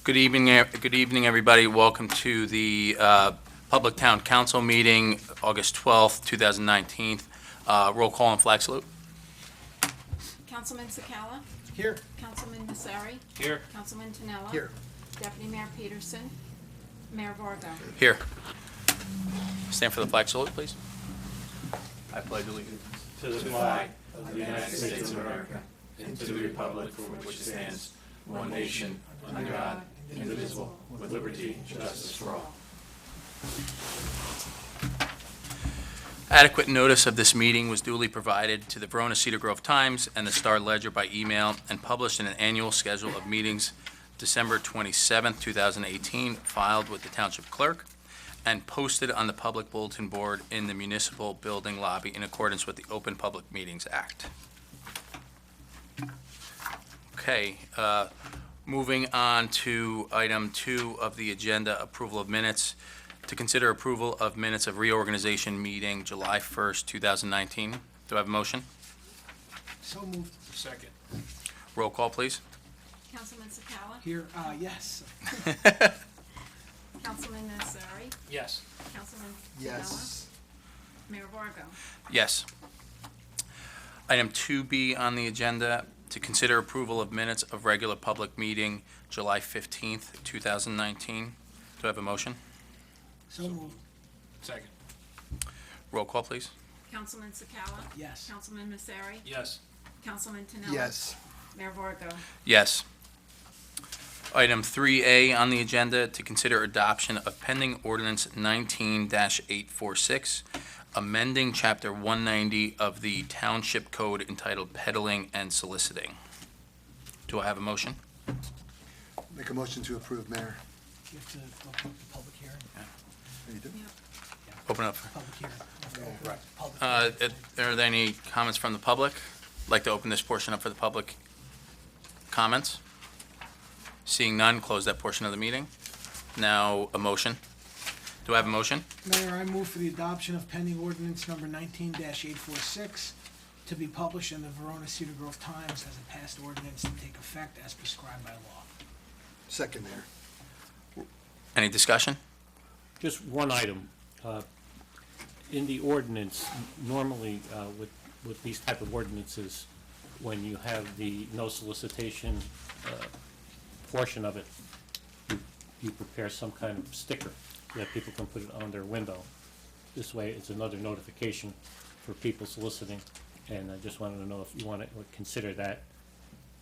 Good evening, everybody. Welcome to the Public Town Council meeting, August 12th, 2019. Roll call and flag salute. Councilman Sakala? Here. Councilman Nassari? Here. Councilman Tanella? Here. Deputy Mayor Peterson? Mayor Vargo? Here. Stand for the flag salute, please. I pledge allegiance To the flag of the United States of America and to the republic for which it stands, one nation, under God, indivisible, with liberty and justice for all. Adequate notice of this meeting was duly provided to the Verona Cedar Grove Times and the Star Ledger by email and published in an annual schedule of meetings December 27th, 2018, filed with the Township Clerk and posted on the public bulletin board in the municipal building lobby in accordance with the Open Public Meetings Act. Okay, moving on to item 2 of the agenda, approval of minutes. To consider approval of minutes of reorganization meeting July 1st, 2019. Do I have a motion? So moved. Second. Roll call, please. Councilman Sakala? Here, yes. Councilman Nassari? Yes. Councilman Tanella? Yes. Mayor Vargo? Yes. Item 2B on the agenda, to consider approval of minutes of regular public meeting July 15th, 2019. Do I have a motion? So moved. Second. Roll call, please. Councilman Sakala? Yes. Councilman Nassari? Yes. Councilman Tanella? Yes. Mayor Vargo? Yes. Item 3A on the agenda, to consider adoption of pending ordinance 19-846, amending Chapter 190 of the Township Code entitled Peddling and Soliciting. Do I have a motion? Make a motion to approve, Mayor. You have to open the public hearing. You do? Open up. Public hearing. Right. Public Are there any comments from the public? I'd like to open this portion up for the public comments. Seeing none, close that portion of the meeting. Now, a motion. Do I have a motion? Mayor, I move for the adoption of pending ordinance number 19-846 to be published in the Verona Cedar Grove Times as a passed ordinance to take effect as prescribed by law. Second, Mayor. Any discussion? Just one item. In the ordinance, normally with these type of ordinances, when you have the no solicitation portion of it, you prepare some kind of sticker that people can put it on their window. This way, it's another notification for people soliciting, and I just wanted to know if you want to consider that,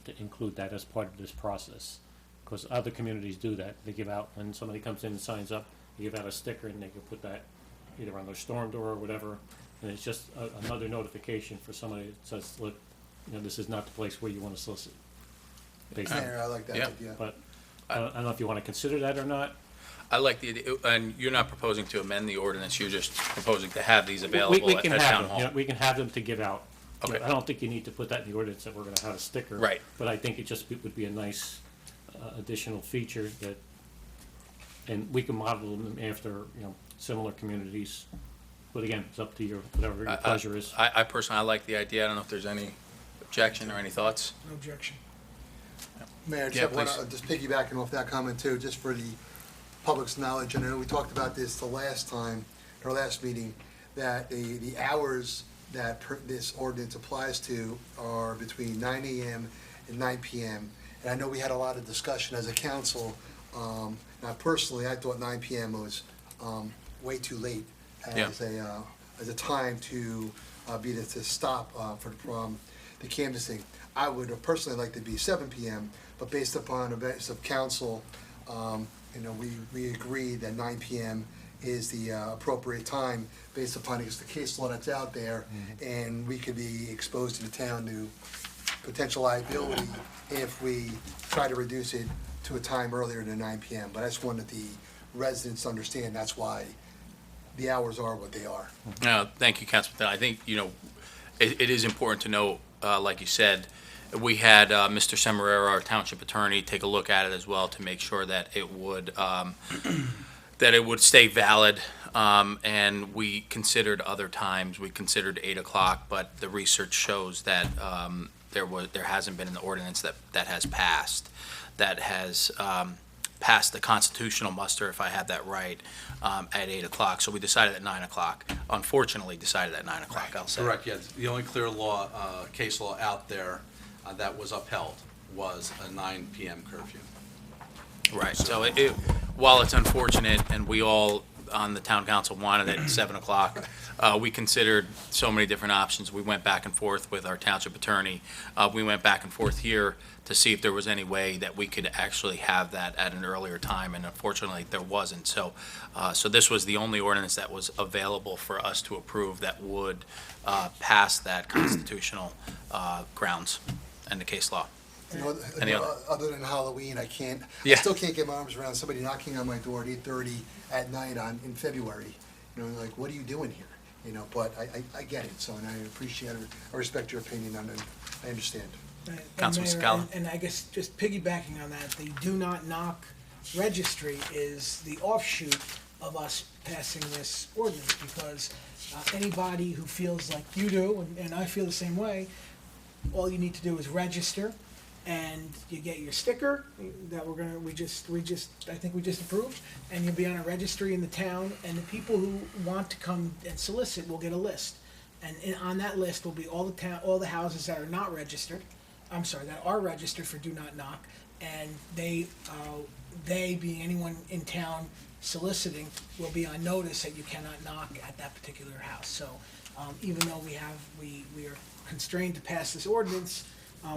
to include that as part of this process. Because other communities do that. They give out, when somebody comes in and signs up, they give out a sticker and they can put that either on their storm door or whatever. And it's just another notification for somebody that says, look, this is not the place where you want to solicit. Basically. Mayor, I like that Yeah. idea. But I don't know if you want to consider that or not. I like the idea, and you're not proposing to amend the ordinance, you're just proposing to have these available We at can town have them, hall. we can have them to give out. Okay. I don't think you need to put that in the ordinance that we're going to have a sticker. Right. But I think it just would be a nice additional feature that, and we can model them after, similar communities. But again, it's up to your, whatever your pleasure is. I personally, I like the idea. I don't know if there's any objection or any thoughts. No objection. Mayor, Yeah, just please. just piggybacking off that comment too, just for the public's knowledge, and I know we talked about this the last time, our last meeting, that the hours that this ordinance applies to are between 9 AM and 9 PM. And I know we had a lot of discussion as a council. Now personally, I thought 9 PM was way too late as a time to to stop for the canvassing. I would have personally liked to be 7 PM, but based upon advice of council, we agreed that 9 PM is the appropriate time based upon the case law that's out there, and we could be exposed to the town to potential liability if we try to reduce it to a time earlier than 9 PM. But I just wanted the residents to understand that's why the hours are what they are. No, thank you, Councilman. I think, it is important to note, like you said, we had Mr. Semerera, our township attorney, take a look at it as well to make sure that it would stay valid. And we considered other times. We considered 8 o'clock, but the research shows that there hasn't been an ordinance that has passed that has pass the constitutional muster, if I have that right, at 8 o'clock. So we decided at 9 o'clock. Unfortunately, decided at 9 o'clock, I'll say. Correct, yes. The only clear law, case law out there that was upheld was a 9 PM curfew. Right, so while it's unfortunate, and we all on the town council wanted it at 7 o'clock, we considered so many different options. We went back and forth with our township attorney. We went back and forth here to see if there was any way that we could actually have that at an earlier time, and unfortunately, there wasn't. So this was the only ordinance that was available for us to approve that would pass that constitutional grounds and the case law. You know, Any other? other than Halloween, I Yeah. still can't get my arms around somebody knocking on my door at 8:30 at night in February. You know, like, what are you doing here? You know, but I get it, so, and I appreciate it, I respect your opinion on it, I understand. And Councilman Mayor, Scala. and I guess just piggybacking on that, the do not knock registry is the offshoot of us passing this ordinance, because anybody who feels like you do, and I feel the same way, all you need to do is register, and you get your sticker that I think we just approved, and you'll be on a registry in the town, and the people who want to come and solicit will get a list. And on that list will be all the houses that are not registered, that are registered for do not knock, and they being anyone in town soliciting will be on notice that you cannot knock at that particular house. So, even though we are constrained to pass this ordinance,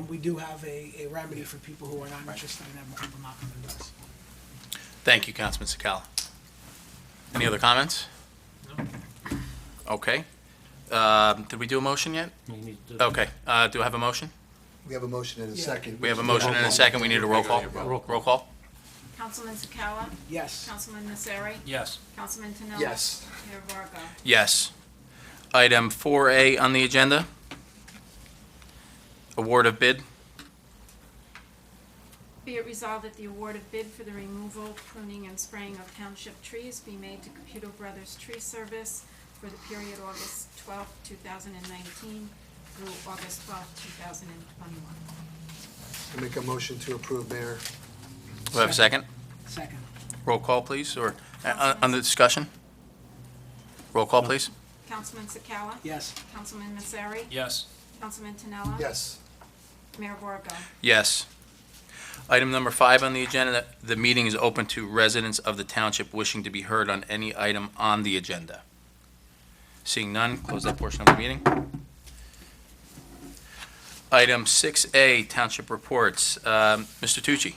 we do have a remedy for people who are not interested in having people knock on their doors. Thank you, Councilman Sakala. Any other comments? No. Okay. Did we do a motion yet? We need to- Okay, do I have a motion? We have a motion and a Yeah. second. We have a motion and a second, we need a roll call. Roll call? Councilman Sakala? Yes. Councilman Nasseri? Yes. Councilman Pinellas? Yes. Mayor Varga? Yes. Item 4A on the agenda. Award of bid. Be it resolved that the award of bid for the removal, pruning, and spraying of township trees be made to Caputo Brothers Tree Service for the period August 12, 2019 through August 12, 2021. I make a motion to approve, Mayor. Do I have a second? Second. Roll call, please, or on the discussion? Roll call, please. Councilman Sakala? Yes. Councilman Nasseri? Yes. Councilman Pinellas? Yes. Mayor Varga? Yes. Item number 5 on the agenda, the meeting is open to residents of the township wishing to be heard on any item on the agenda. Seeing none, close that portion of the meeting. Item 6A, township reports. Mr. Tucci.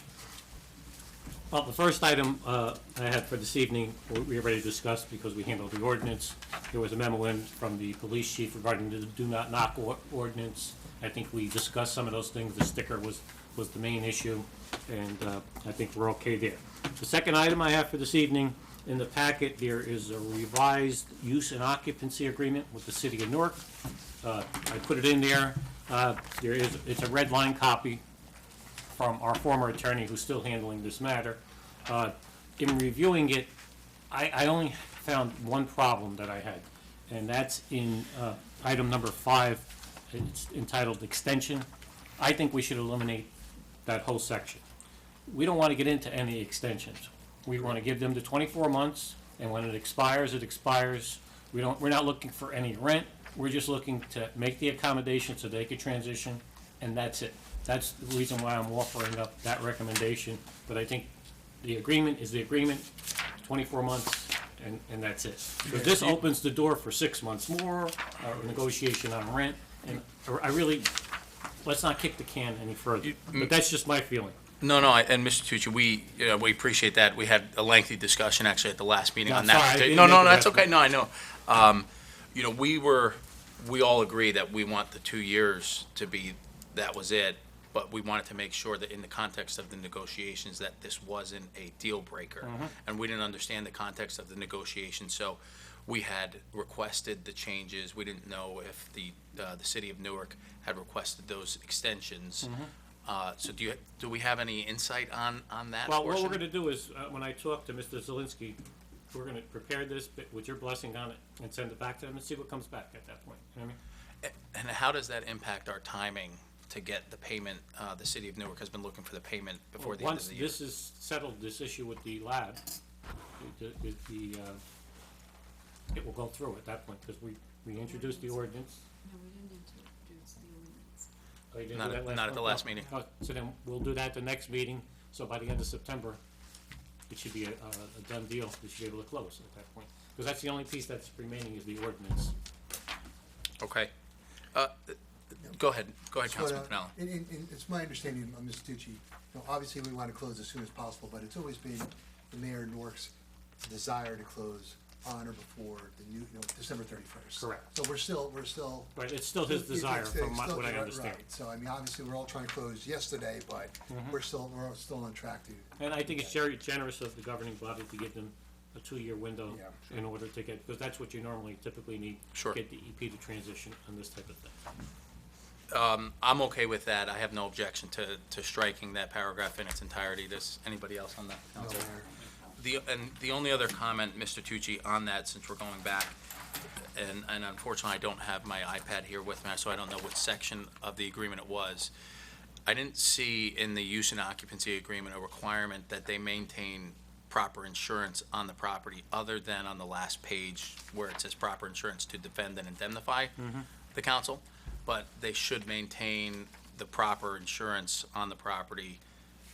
Well, the first item I had for this evening, we already discussed because we handled the ordinance. There was a memo in from the police chief regarding the do not knock ordinance. I think we discussed some of those things. The sticker was the main issue, and I think we're okay there. The second item I have for this evening, in the packet, there is a revised use and occupancy agreement with the city of Newark. I put it in there. It's a red line copy from our former attorney who's still handling this matter. In reviewing it, I only found one problem that I had, and that's in item number 5. It's entitled extension. I think we should eliminate that whole section. We don't want to get into any extensions. We want to give them the 24 months, and when it expires, it expires. We're not looking for any rent. We're just looking to make the accommodation so they could transition, and that's it. That's the reason why I'm offering up that recommendation. But I think the agreement is the agreement, 24 months, and that's it. But this opens the door for 6 months more, negotiation on rent, and let's not kick the can any further. But that's just my feeling. No, and Mr. Tucci, we appreciate that. We had a lengthy discussion actually at the last meeting Yeah, on that. sorry, I didn't No, make it that's that okay. way. No, I know. We all agree that we want the 2 years to be, that was it. But we wanted to make sure that in the context of the negotiations, that this wasn't a deal breaker. And we didn't understand the context of the negotiation, so we had requested the changes. We didn't know if the city of Newark had requested those extensions. So do we have any insight on that Well, portion? what we're going to do is, when I talk to Mr. Zelinski, we're going to prepare this with your blessing on it and send it back to them and see what comes back at that point. You know what I mean? And how does that impact our timing to get the payment. The city of Newark has been looking for the payment before the end of Once the year. this is settled, this issue with the lab, it will go through at that point, because we introduced the ordinance. No, we didn't introduce the ordinance. Oh, you didn't Not do at- that not at the month? last meeting. Oh, so then we'll do that the next meeting, so by the end of September, it should be a done deal, we should be able to close at that point. Because that's the only piece that's remaining is the ordinance. Okay. Go ahead, Councilman So, Pinella. It's my understanding, Mr. Tucci, obviously we want to close as soon as possible, but it's always been the mayor of Newark's desire to close on or before the new, December 31st. Correct. So we're still. Right, it's still his desire, It's from still- what I right, understand. right. So, I mean, obviously, we're all trying to close yesterday, but we're still on track to. And I think it's very generous of the governing body to give them a 2-year window Yeah. in order to get, because that's what you normally typically need. Sure. Get the EP to transition on this type of thing. I'm okay with that. I have no objection to striking that paragraph in its entirety. Does anybody else on that council? The only other comment, Mr. Tucci, on that, since we're going back, and unfortunately, I don't have my iPad here with me, so I don't know what section of the agreement it was. I didn't see in the use and occupancy agreement a requirement that they maintain proper insurance on the property, other than on the last page where it says proper insurance to defend and indemnify the council. But they should maintain the proper insurance on the property,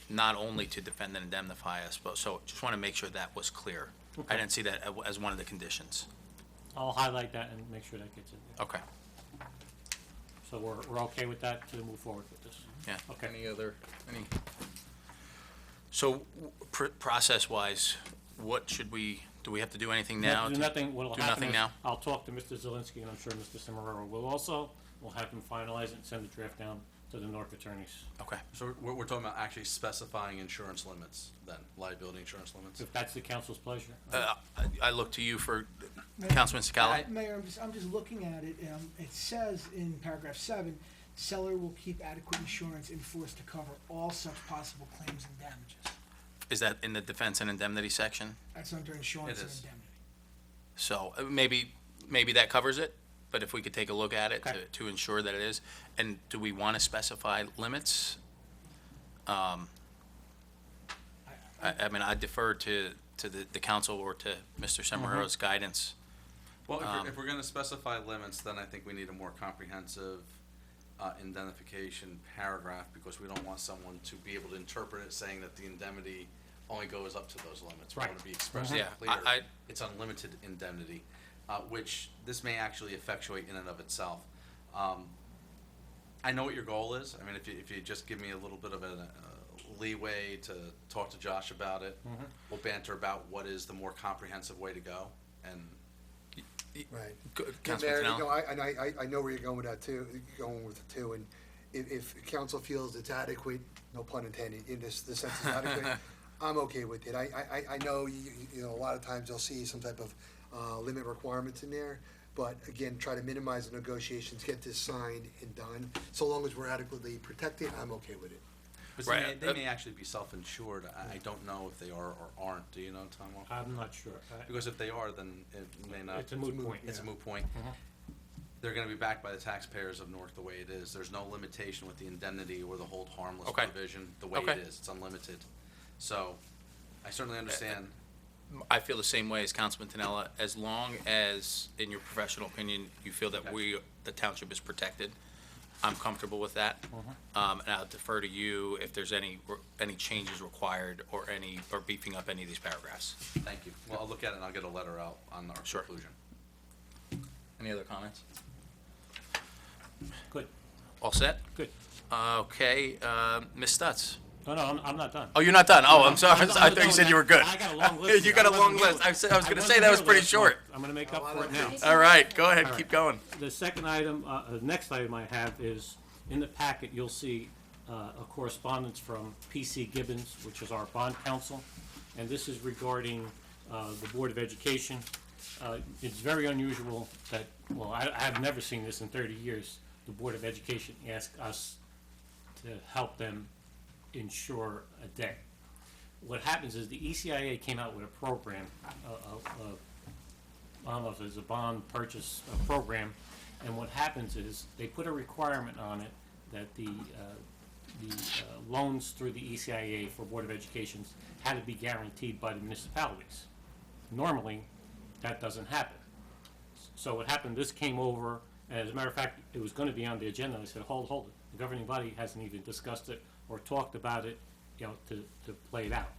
not only to defend and indemnify us, but, so just want to make sure that was clear. I Okay. didn't see that as one of the conditions. I'll highlight that and make sure that gets in there. Okay, So we're okay with that to move forward with this? yeah. Okay. So, process-wise, what should do we have to do anything now? Do to- nothing, what'll do happen nothing is, now? I'll talk to Mr. Zelinski, and I'm sure Mr. Cimarero will also. We'll have him finalize it and send the draft down to the Newark attorneys. Okay, So we're talking about actually specifying insurance limits then, liability insurance limits? If that's the council's pleasure. I look to you for, Councilman Scala? Mayor, I'm just looking at it, it says in paragraph 7, seller will keep adequate insurance in force to cover all such possible claims and damages. Is that in the defense and indemnity section? That's under insurance It and is. indemnity. So maybe that covers it, but if we could take a look at it Okay. to ensure that it is. And do we want to specify limits? I mean, I defer to the council or to Mr. Semarero's guidance. Well, if we're gonna specify limits, then I think we need a more comprehensive indemnification paragraph, because we don't want someone to be able to interpret it saying that the indemnity only goes up to those limits. We Right. want to be expressly Yeah, clear, I- it's unlimited indemnity, which this may actually effectuate in and of itself. I know what your goal is. I mean, if you just give me a little bit of a leeway to talk to Josh about it, we'll banter about what is the more comprehensive way to go, and Right. Good, Yeah, Councilman Mayor, Pinella? I know where you're going with that too, and if council feels it's adequate, no pun intended, in this, the sense is adequate, I'm okay with it. I know, a lot of times you'll see some type of, limit requirements in there, but again, try to minimize the negotiations, get this signed and done. So long as we're adequately protected, I'm okay with it. but Right, they may actually be self-insured. I don't know if they are or aren't. Do you know, Tom? I'm not sure. Because if they are, then it may not. It's a moot point. It's a moot point. They're gonna be backed by the taxpayers of Newark the way it is. There's no limitation with the indemnity or the hold harmless Okay. provision, the way Okay. it is. It's unlimited. So, I certainly understand. I feel the same way as Councilman Pinella, as long as, in your professional opinion, you feel that the township is protected, I'm comfortable with that. And I'll defer to you if there's any changes required or beefing up any of these paragraphs. Thank you. Well, I'll look at it and I'll get a letter out on our Sure. conclusion. Any other comments? Good, All set? good. Okay, Ms. Stutz? No, I'm not done. Oh, you're not done? Oh, I'm sorry. I thought you done. said you were good. I got a long list. You got a I long wasn't list. here. I was gonna say wasn't that was here pretty last short. month. I'm gonna make up for it now. All right, go ahead, All keep right. going. The second item, next item I have is, in the packet, you'll see a correspondence from P.C. Gibbons, which is our bond counsel, and this is regarding the Board of Education. It's very unusual that, well, I have never seen this in 30 years, the Board of Education ask us to help them insure a debt. What happens is the ECIA came out with a program, I don't know if it's a bond purchase program, and what happens is they put a requirement on it that the loans through the ECIA for Board of Education had to be guaranteed by the municipalities. Normally, that doesn't happen. So what happened, this came over, and as a matter of fact, it was gonna be on the agenda, I said, hold it. The governing body hasn't even discussed it or talked about it, to play it out.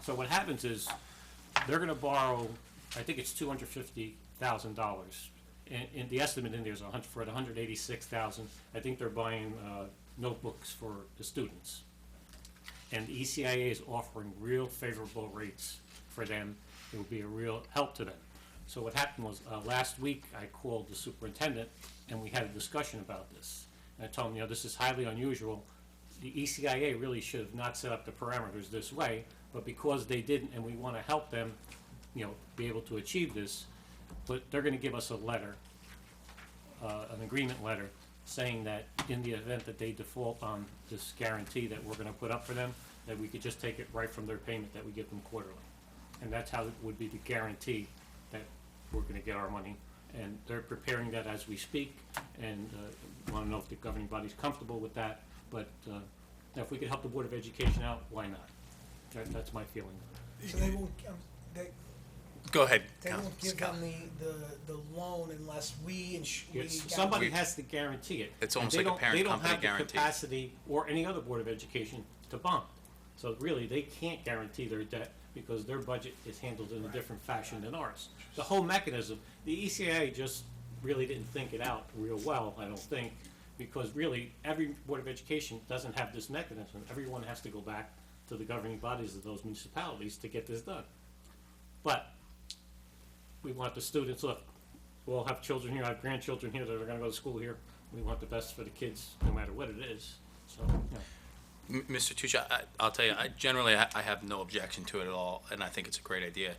So what happens is, they're gonna borrow, I think it's $250,000. And the estimate in there is for $186,000. I think they're buying notebooks for the students. And the ECIA is offering real favorable rates for them. It will be a real help to them. So what happened was, last week, I called the superintendent, and we had a discussion about this. And I told him, this is highly unusual. The ECIA really should have not set up the parameters this way, but because they didn't, and we want to help them, be able to achieve this, but they're going to give us a letter, an agreement letter, saying that in the event that they default on this guarantee that we're going to put up for them, that we could just take it right from their payment that we give them quarterly. And that's how it would be the guarantee that we're going to get our money. And they're preparing that as we speak, and want to know if the governing body's comfortable with that. But if we could help the Board of Education out, why not? That's my feeling. So they won't, Go ahead, they won't give Scott. them the loan unless we Somebody has to guarantee it. It's And almost they like a don't- parent company They don't have the guarantee. capacity, or any other Board of Education, to bond. So really, they can't guarantee their debt because their budget is handled in a different fashion than ours. The whole mechanism, the ECA just really didn't think it out real well, I don't think, because really, every Board of Education doesn't have this mechanism. Everyone has to go back to the governing bodies of those municipalities to get this done. But we want the students, look, we all have children here, I have grandchildren here that are gonna go to school here. We want the best for the kids, no matter what it is, so, Mr. Tucci, I'll tell you, I have no objection to it at all, and I think it's a great idea.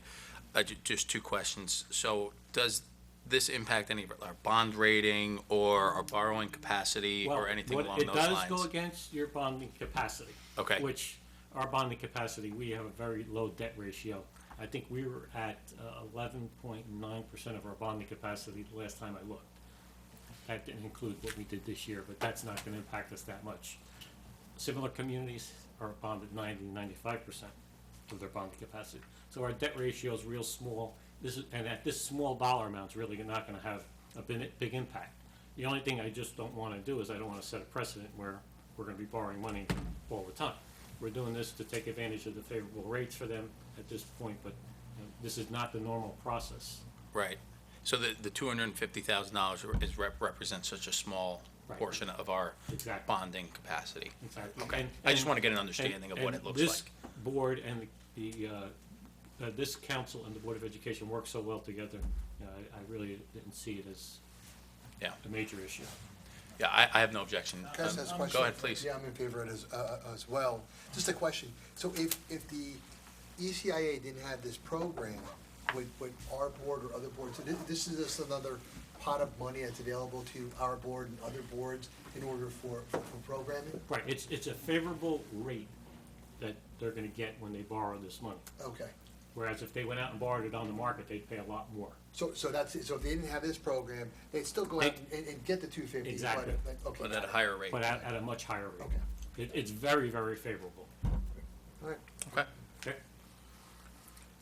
Just two questions. So does this impact any of our bond rating or our borrowing capacity or anything along those lines? It does go against your bonding capacity. Okay. Which, our bonding capacity, we have a very low debt ratio. I think we were at 11.9% of our bonding capacity the last time I looked. That didn't include what we did this year, but that's not gonna impact us that much. Similar communities are bonded 90-95% of their bonding capacity. So our debt ratio is real small. And at this small dollar amount, it's really not gonna have a big impact. The only thing I just don't wanna do is I don't wanna set a precedent where we're gonna be borrowing money all the time. We're doing this to take advantage of the favorable rates for them at this point, but this is not the normal process. Right. So the $250,000 represents such a small Right. portion of our Exactly. bonding capacity. Exactly. Okay. I just want to get an understanding of what it looks like. This board and this council and the Board of Education work so well together, I really didn't see it as Yeah. a major issue. Yeah, I have no objection. Can I just ask a question? Go ahead, please. Yeah, I'm in favor of it as well. Just a question. So if the ECIA didn't have this program, would our board or other boards, so this is just another pot of money that's available to our board and other boards in order for programming? Right, it's a favorable rate that they're gonna get when they borrow this money. Okay. Whereas if they went out and borrowed it on the market, they'd pay a lot more. So that's it. So if they didn't have this program, they'd still go out and get the 250. Exactly. Okay. But at a higher rate. But at a much higher rate. Okay. It's very, very favorable. All right. Okay. Okay.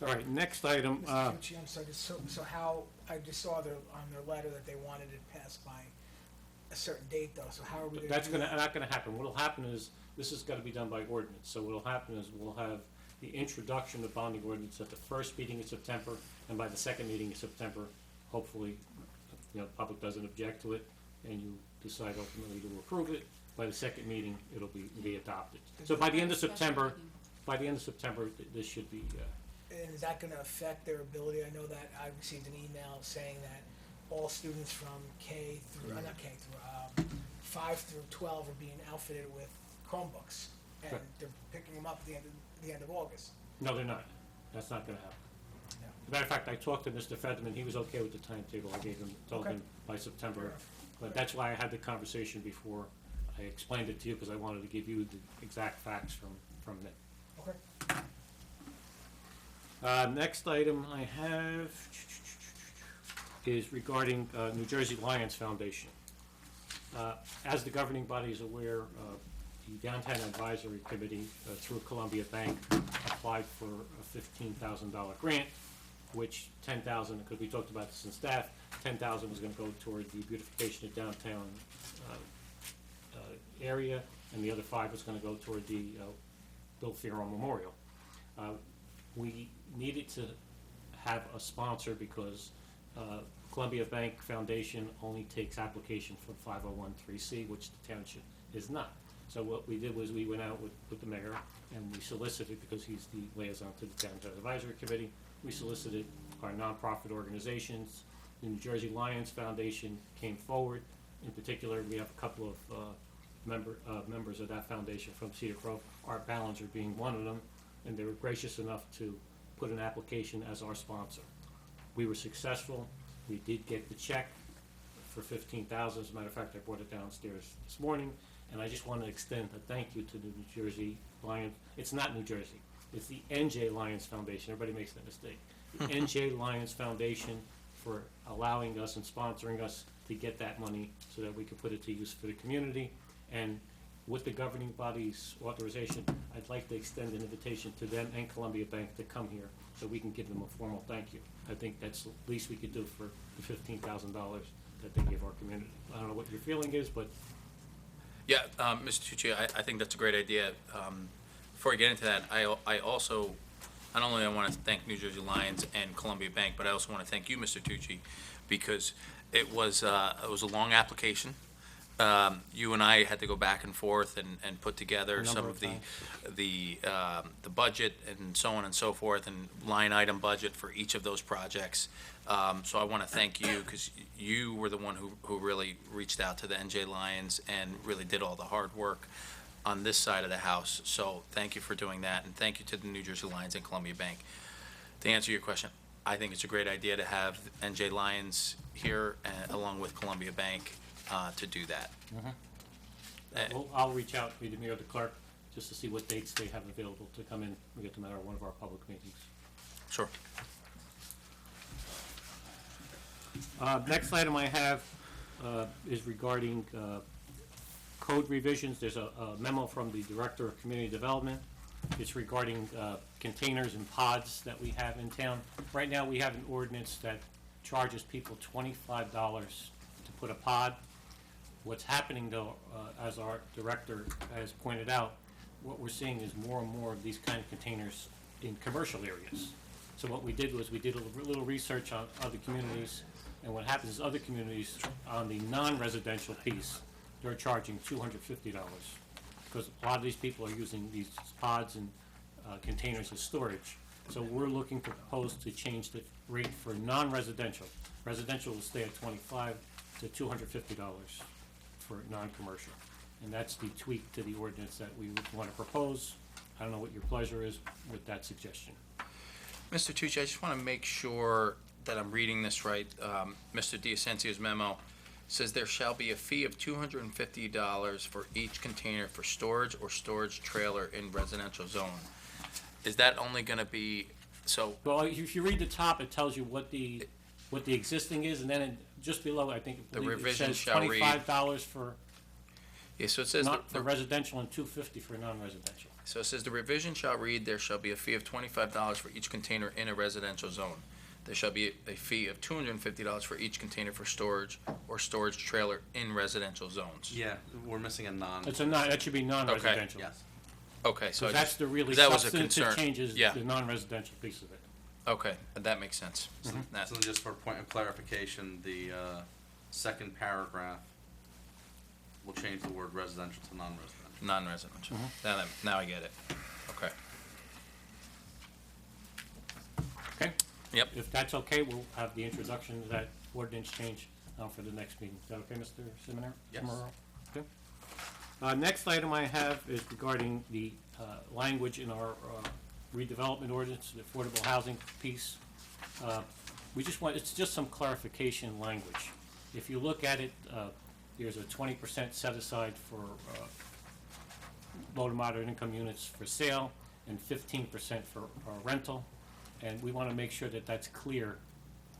All right, next item, Mr. Tucci, I'm sorry, so how, I just saw on their letter that they wanted it passed by a certain date though, so how are we gonna do that? that's not gonna happen. What'll happen is, this has gotta be done by ordinance. So what'll happen is, we'll have the introduction of bonding ordinance at the first meeting in September, and by the second meeting in September, hopefully, the public doesn't object to it, and you decide ultimately to approve it. By the second meeting, it'll be adopted. So by the end of September, this should be, And is that gonna affect their ability? I know that I received an email saying that all students from K through, not K through, 5 through 12 are being outfitted with Chromebooks. And Sure. they're picking them up at the end of August. no, they're not. That's not gonna happen. Yeah. As a matter of fact, I talked to Mr. Federman, he was okay with the timetable I gave him, told Okay. him by September. Fair. But that's why I had the conversation before I explained it to you, because I wanted to give you the exact facts from them. Okay. Next item I have is regarding New Jersey Lions Foundation. As the governing body is aware, the Downtown Advisory Committee, through Columbia Bank, applied for a $15,000 grant, which 10,000, because we talked about this in staff, 10,000 was going to go toward the beautification of downtown area, and the other 5 was going to go toward the Bill Fierro Memorial. We needed to have a sponsor because Columbia Bank Foundation only takes application for 501(c), which the township is not. So what we did was we went out with the mayor and we solicited, because he's the liaison to the Downtown Advisory Committee, we solicited our nonprofit organizations. The New Jersey Lions Foundation came forward. In particular, we have a couple of members of that foundation from Cedar Grove, Art Ballinger being one of them, and they were gracious enough to put an application as our sponsor. We were successful. We did get the check for $15,000. As a matter of fact, I brought it downstairs this morning, and I just want to extend a thank you to the New Jersey Lions. It's not New Jersey. It's the NJ Lions Foundation. Everybody makes that mistake. The NJ Lions Foundation for allowing us and sponsoring us to get that money so that we could put it to use for the community. And with the governing body's authorization, I'd like to extend an invitation to them and Columbia Bank to come here so we can give them a formal thank you. I think that's the least we could do for the $15,000 that they give our community. I don't know what your feeling is, but Yeah, Mr. Tucci, I think that's a great idea. Before I get into that, I also, not only I want to thank New Jersey Lions and Columbia Bank, but I also want to thank you, Mr. Tucci, because it was a long application. You and I had to go back and forth and put together some of the budget and so on and so forth, and line item budget for each of those projects. So I want to thank you, because you were the one who really reached out to the NJ Lions and really did all the hard work on this side of the house. So thank you for doing that, and thank you to the New Jersey Lions and Columbia Bank. To answer your question, I think it's a great idea to have NJ Lions here along with Columbia Bank to do that. well, I'll reach out to the mayor or the clerk just to see what dates they have available to come in. We get them at one of our public meetings. Sure. Next item I have is regarding code revisions. There's a memo from the Director of Community Development. It's regarding containers and pods that we have in town. Right now, we have an ordinance that charges people $25 to put a pod. What's happening, though, as our director has pointed out, what we're seeing is more and more of these kind of containers in commercial areas. So what we did was we did a little research on other communities, and what happens is other communities on the non-residential piece, they're charging $250, because a lot of these people are using these pods and containers as storage. So we're looking to propose to change the rate for non-residential. Residential will stay at $25 to $250 for non-commercial. And that's the tweak to the ordinance that we would want to propose. I don't know what your pleasure is with that suggestion. Mr. Tucci, I just want to make sure that I'm reading this right. Mr. D'Ascensio's memo says there shall be a fee of $250 for each container for storage or storage trailer in residential zone. Is that only going to be, so, Well, if you read the top, it tells you what the existing is, and then just below, I think, The believe it revision says shall read- $25 for yeah, so it says, not for residential and $250 for non-residential. so it says the revision shall read, there shall be a fee of $25 for each container in a residential zone. There shall be a fee of $250 for each container for storage or storage trailer in residential zones. Yeah, we're missing a non. That should be non-residential. Yes. Okay, so I So that's just, the really that was a substantive concern. changes, Yeah. the non-residential piece of it. okay, that makes sense. That- So then just for point of clarification, the second paragraph will change the word residential to non-residential. Non-residential. Mm-hmm. Now I get it. Okay. Okay? Yep. If that's okay, we'll have the introduction of that ordinance change for the next meeting. Is that okay, Mr. Seminary? Yes. Okay. Next item I have is regarding the language in our redevelopment ordinance, the affordable housing piece. We just want, it's just some clarification language. If you look at it, there's a 20% set aside for low to moderate income units for sale and 15% for rental. And we want to make sure that that's clear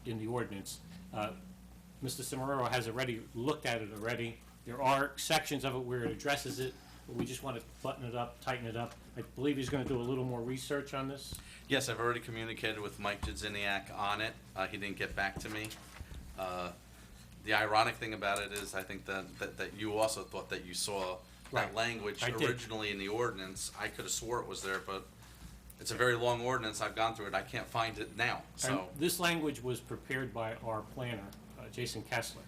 in the ordinance. Mr. Cimarero has already looked at it already, There are sections of it where it addresses it, but we just want to button it up, tighten it up. I believe he's going to do a little more research on this. Yes, I've already communicated with Mike Jadziniak on it. He didn't get back to me. The ironic thing about it is, I think that you also thought that you saw that Right. language I did. originally in the ordinance. I could have swore it was there, but it's a very long ordinance. I've gone through it. I can't find it now, And so. this language was prepared by our planner, Jason Kessler,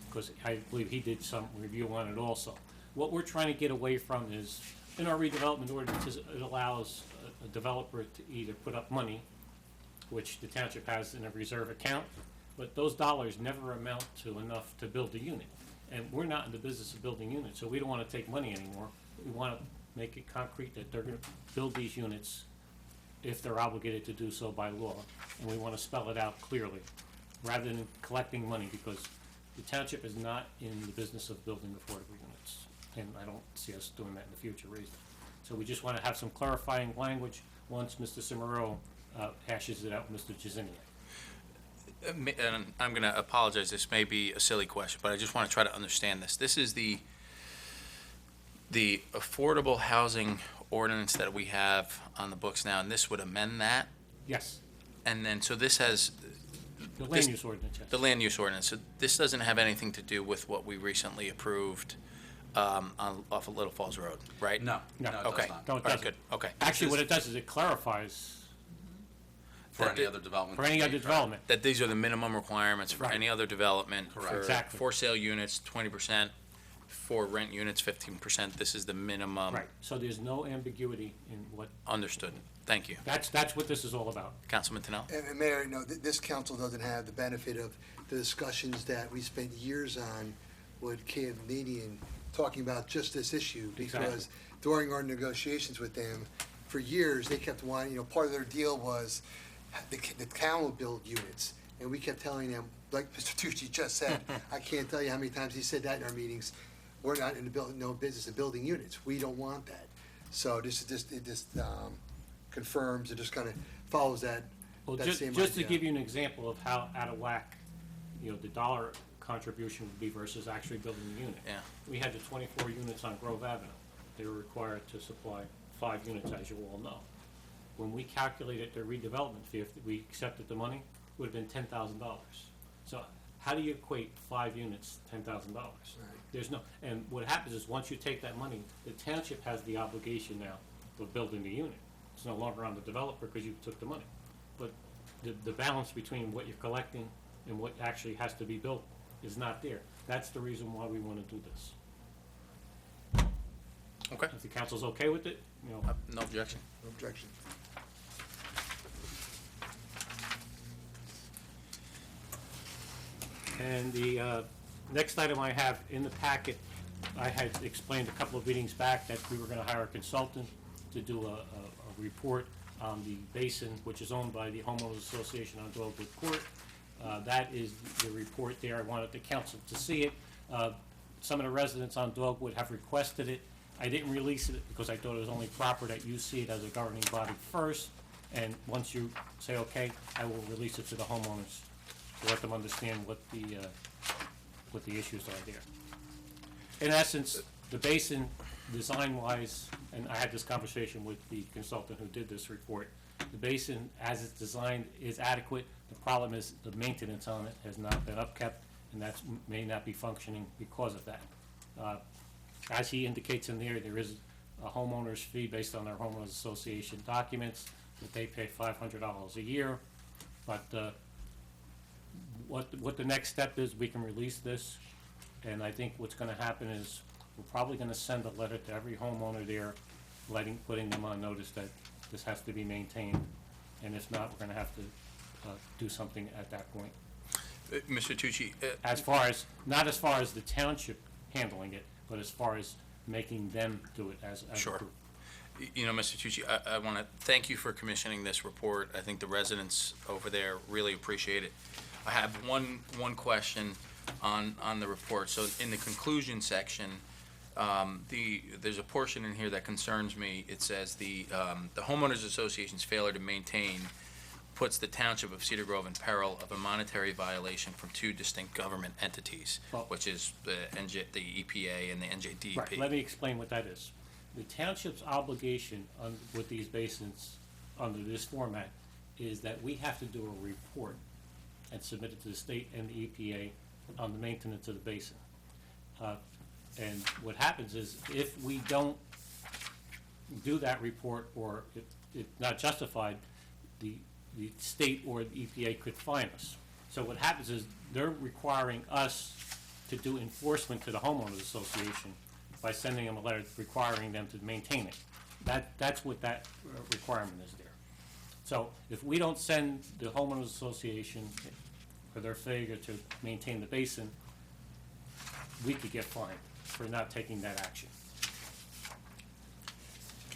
because I believe he did some review on it also. What we're trying to get away from is, in our redevelopment ordinances, it allows a developer to either put up money, which the township has in a reserve account, but those dollars never amount to enough to build a unit. And we're not in the business of building units, so we don't want to take money anymore. We want to make it concrete that they're going to build these units if they're obligated to do so by law. And we want to spell it out clearly, rather than collecting money, because the township is not in the business of building affordable units. And I don't see us doing that in the future, raising. So we just want to have some clarifying language once Mr. Cimarro hashes it out with Mr. Jaziniak. And I'm going to apologize, this may be a silly question, but I just want to try to understand this. This is the affordable housing ordinance that we have on the books now, and this would amend that? Yes, And then, so this has, the This- land use ordinance, yes. the land use ordinance, so this doesn't have anything to do with what we recently approved off of Little Falls Road, right? No, No. no, it Okay, does not. No, all it right, doesn't. good, okay. Actually, what it does is it clarifies For any other development. for any other development. That these are the minimum requirements for Right. any other development. Correct. For Exactly. for sale units, 20%, for rent units, 15%. This is the minimum. Right, so there's no ambiguity in what, Understood. Thank you. that's what this is all about. Councilman Tanell? And Mayor, you know, this council doesn't have the benefit of the discussions that we spent years on with Canadian, talking about just this issue. Exactly. Because during our negotiations with them, for years, they kept wanting, you know, part of their deal was the town will build units. And we kept telling them, like Mr. Tucci just said, I can't tell you how many times he said that in our meetings, we're not in the no business of building units. We don't want that. So this is just, it just confirms, it just kind of follows that, Well, that just, same just to idea. give you an example of how out of whack, you know, the dollar contribution would be versus actually building the unit. Yeah. We had the 24 units on Grove Avenue. They were required to supply 5 units, as you all know. When we calculated their redevelopment fee, if we accepted the money, it would have been $10,000. So how do you equate 5 units, $10,000? There's no, and what happens is, once you take that money, the township has the obligation now of building the unit. It's no longer on the developer because you took the money. But the balance between what you're collecting and what actually has to be built is not there. That's the reason why we want to do this. Okay. If the council's okay with it, you know, No objection. No objection. and the next item I have in the packet, I had explained a couple of meetings back that we were gonna hire a consultant to do a report on the basin, which is owned by the homeowners association on Dogwood Court. That is the report there. I wanted the council to see it. Some of the residents on Dogwood have requested it. I didn't release it because I thought it was only proper that you see it as a governing body first. And once you say okay, I will release it to the homeowners to let them understand what the issues are there. In essence, the basin, design-wise, and I had this conversation with the consultant who did this report, the basin, as it's designed, is adequate. The problem is the maintenance on it has not been upkept, and that may not be functioning because of that. As he indicates in there, there is a homeowner's fee based on our homeowners association documents, that they pay $500 a year. But what the next step is, we can release this, and I think what's gonna happen is, we're probably gonna send a letter to every homeowner there, putting them on notice that this has to be maintained, and if not, we're gonna have to do something at that point. Mr. Tucci, As far as, not as far as the township handling it, but as far as making them do it as a Sure. group. you know, Mr. Tucci, I want to thank you for commissioning this report. I think the residents over there really appreciate it. I have one question on the report. So in the conclusion section, there's a portion in here that concerns me. It says the homeowners association's failure to maintain puts the township of Cedar Grove in peril of a monetary violation from two distinct government entities, Well- which is the the EPA and the NJDEP. Right, let me explain what that is. The township's obligation with these basins under this format is that we have to do a report and submit it to the state and the EPA on the maintenance of the basin. And what happens is, if we don't do that report, or if it's not justified, the state or the EPA could fine us. So what happens is, they're requiring us to do enforcement to the homeowners association by sending them a letter requiring them to maintain it. That's what that requirement is there. So if we don't send the homeowners association for their failure to maintain the basin, we could get fined for not taking that action.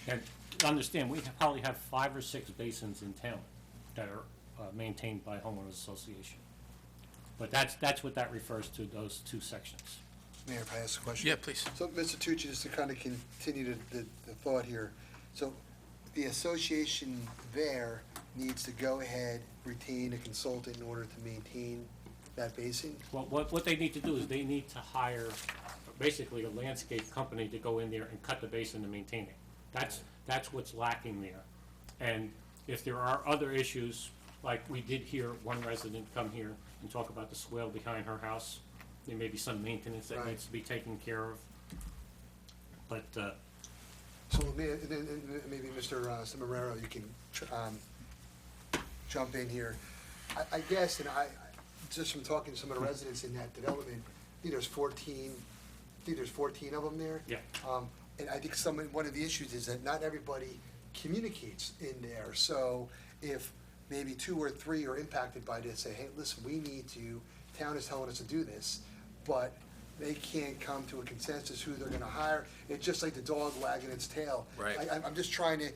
And understand, we probably have 5 or 6 basins in town that are maintained by homeowners association. But that's what that refers to, those two sections. Mayor, if I ask a question? Yeah, please. So, Mr. Tucci, just to kind of continue the thought here, so the association there needs to go ahead, retain a consultant in order to maintain that basin? Well, what they need to do is they need to hire basically a landscape company to go in there and cut the basin and maintain it. That's what's lacking there. And if there are other issues, like we did hear one resident come here and talk about the swale behind her house, there may be some maintenance that Right. needs to be taken care of. But, So maybe Mr. Cimarero, you can jump in here. I guess, and I just from talking to some of the residents in that development, I think there's 14 of them there. yeah, And I think one of the issues is that not everybody communicates in there. So if maybe 2 or 3 are impacted by this, say, hey, listen, we need to, town is telling us to do this, but they can't come to a consensus who they're gonna hire. It's just like the dog wagging its tail. Right. I'm just trying to,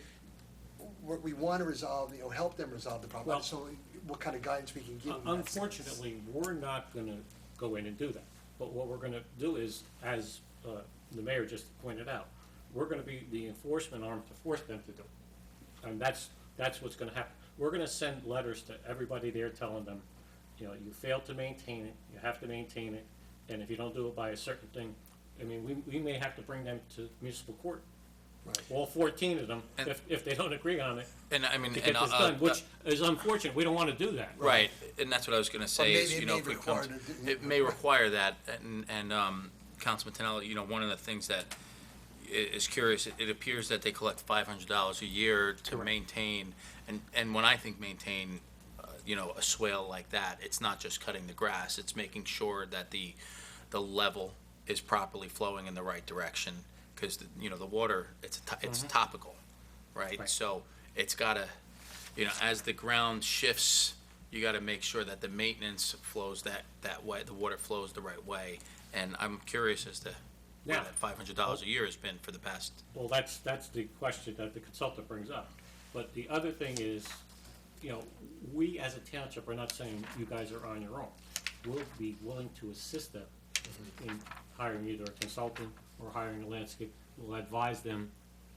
we wanna resolve, help them resolve the problem. Well- So what kind of guidance we can give them in that sense. unfortunately, we're not gonna go in and do that. But what we're gonna do is, as the mayor just pointed out, we're gonna be the enforcement arm to force them to do it. And that's what's gonna happen. We're gonna send letters to everybody there telling them, you failed to maintain it, you have to maintain it, and if you don't do it by a certain thing, I mean, we may have to bring them to municipal court. Right. All 14 of them, And- if they don't agree on it, And I mean, to and get this done, which is unfortunate, we don't wanna do that. right, and that's what I was gonna say is, maybe it may if we require come, the- it may require that, and Councilman Tonelli, one of the things that is curious, it appears that they collect $500 a year to Correct. maintain, and when I think maintain, a swale like that, it's not just cutting the grass, it's making sure that the level is properly flowing in the right direction, because, the water, it's topical, right? Right. So it's gotta, as the ground shifts, you gotta make sure that the maintenance flows that way, the water flows the right way. And I'm curious as to where Yeah. that $500 a year has been for the past. Well, that's the question that the consultant brings up. But the other thing is, we as a township are not saying you guys are on your own. We'll be willing to assist them in hiring either a consultant or hiring a landscape. We'll advise them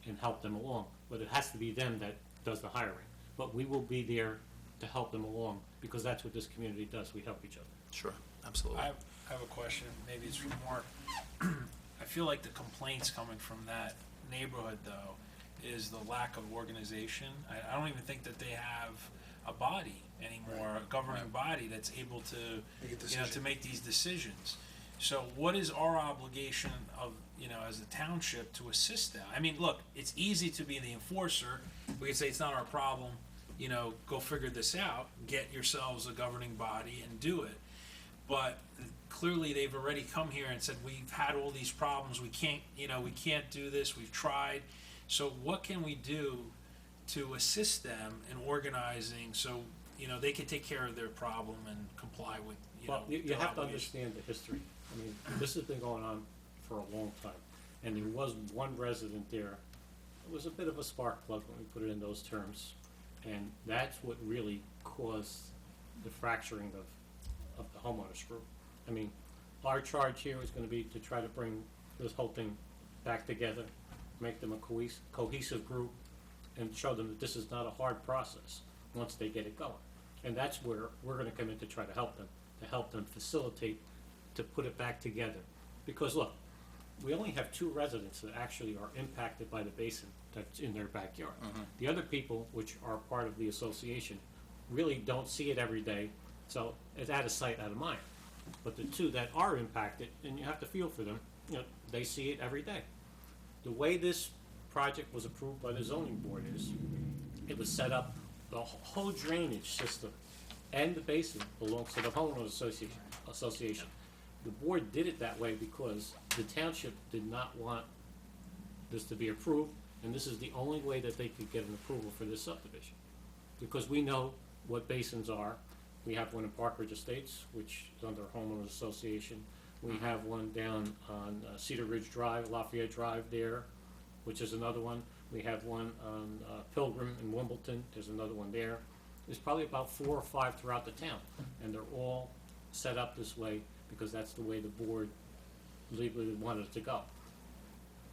and help them along, but it has to be them that does the hiring. But we will be there to help them along, because that's what this community does, we help each other. Sure, absolutely. I have a question, maybe it's for Mark. I feel like the complaints coming from that neighborhood, though, is the lack of organization. I don't even think that they have a body anymore, a governing body that's able to, Make a to decision. make these decisions. So what is our obligation of, as a township to assist them? I mean, look, it's easy to be the enforcer. We can say it's not our problem, go figure this out, get yourselves a governing body and do it. But clearly, they've already come here and said, we've had all these problems, we can't do this, we've tried. So what can we do to assist them in organizing so, they can take care of their problem and comply with, Well, you their have to obligations? understand the history. I mean, this has been going on for a long time. And there was one resident there, it was a bit of a spark plug when we put it in those terms. And that's what really caused the fracturing of the homeowners group. I mean, our charge here is gonna be to try to bring this whole thing back together, make them a cohesive group, and show them that this is not a hard process. once they get it going. And that's where we're gonna come in to try to help them facilitate, to put it back together. Because look, we only have 2 residents that actually are impacted by the basin that's in their backyard. The other people, which are part of the association, really don't see it every day, so it's out of sight, out of mind. But the 2 that are impacted, and you have to feel for them, you know, they see it every day. The way this project was approved by the zoning board is, it was set up, the whole drainage system and the basin belongs to the homeowners association. The board did it that way because the township did not want this to be approved, and this is the only way that they could get an approval for this subdivision. Because we know what basins are. We have one in Park Ridge Estates, which is under homeowners association. We have one down on Cedar Ridge Drive, Lafayette Drive there, which is another one. We have one on Pilgrim in Wimbledon, there's another one there. There's probably about 4 or 5 throughout the town, and they're all set up this way because that's the way the board legally wanted it to go.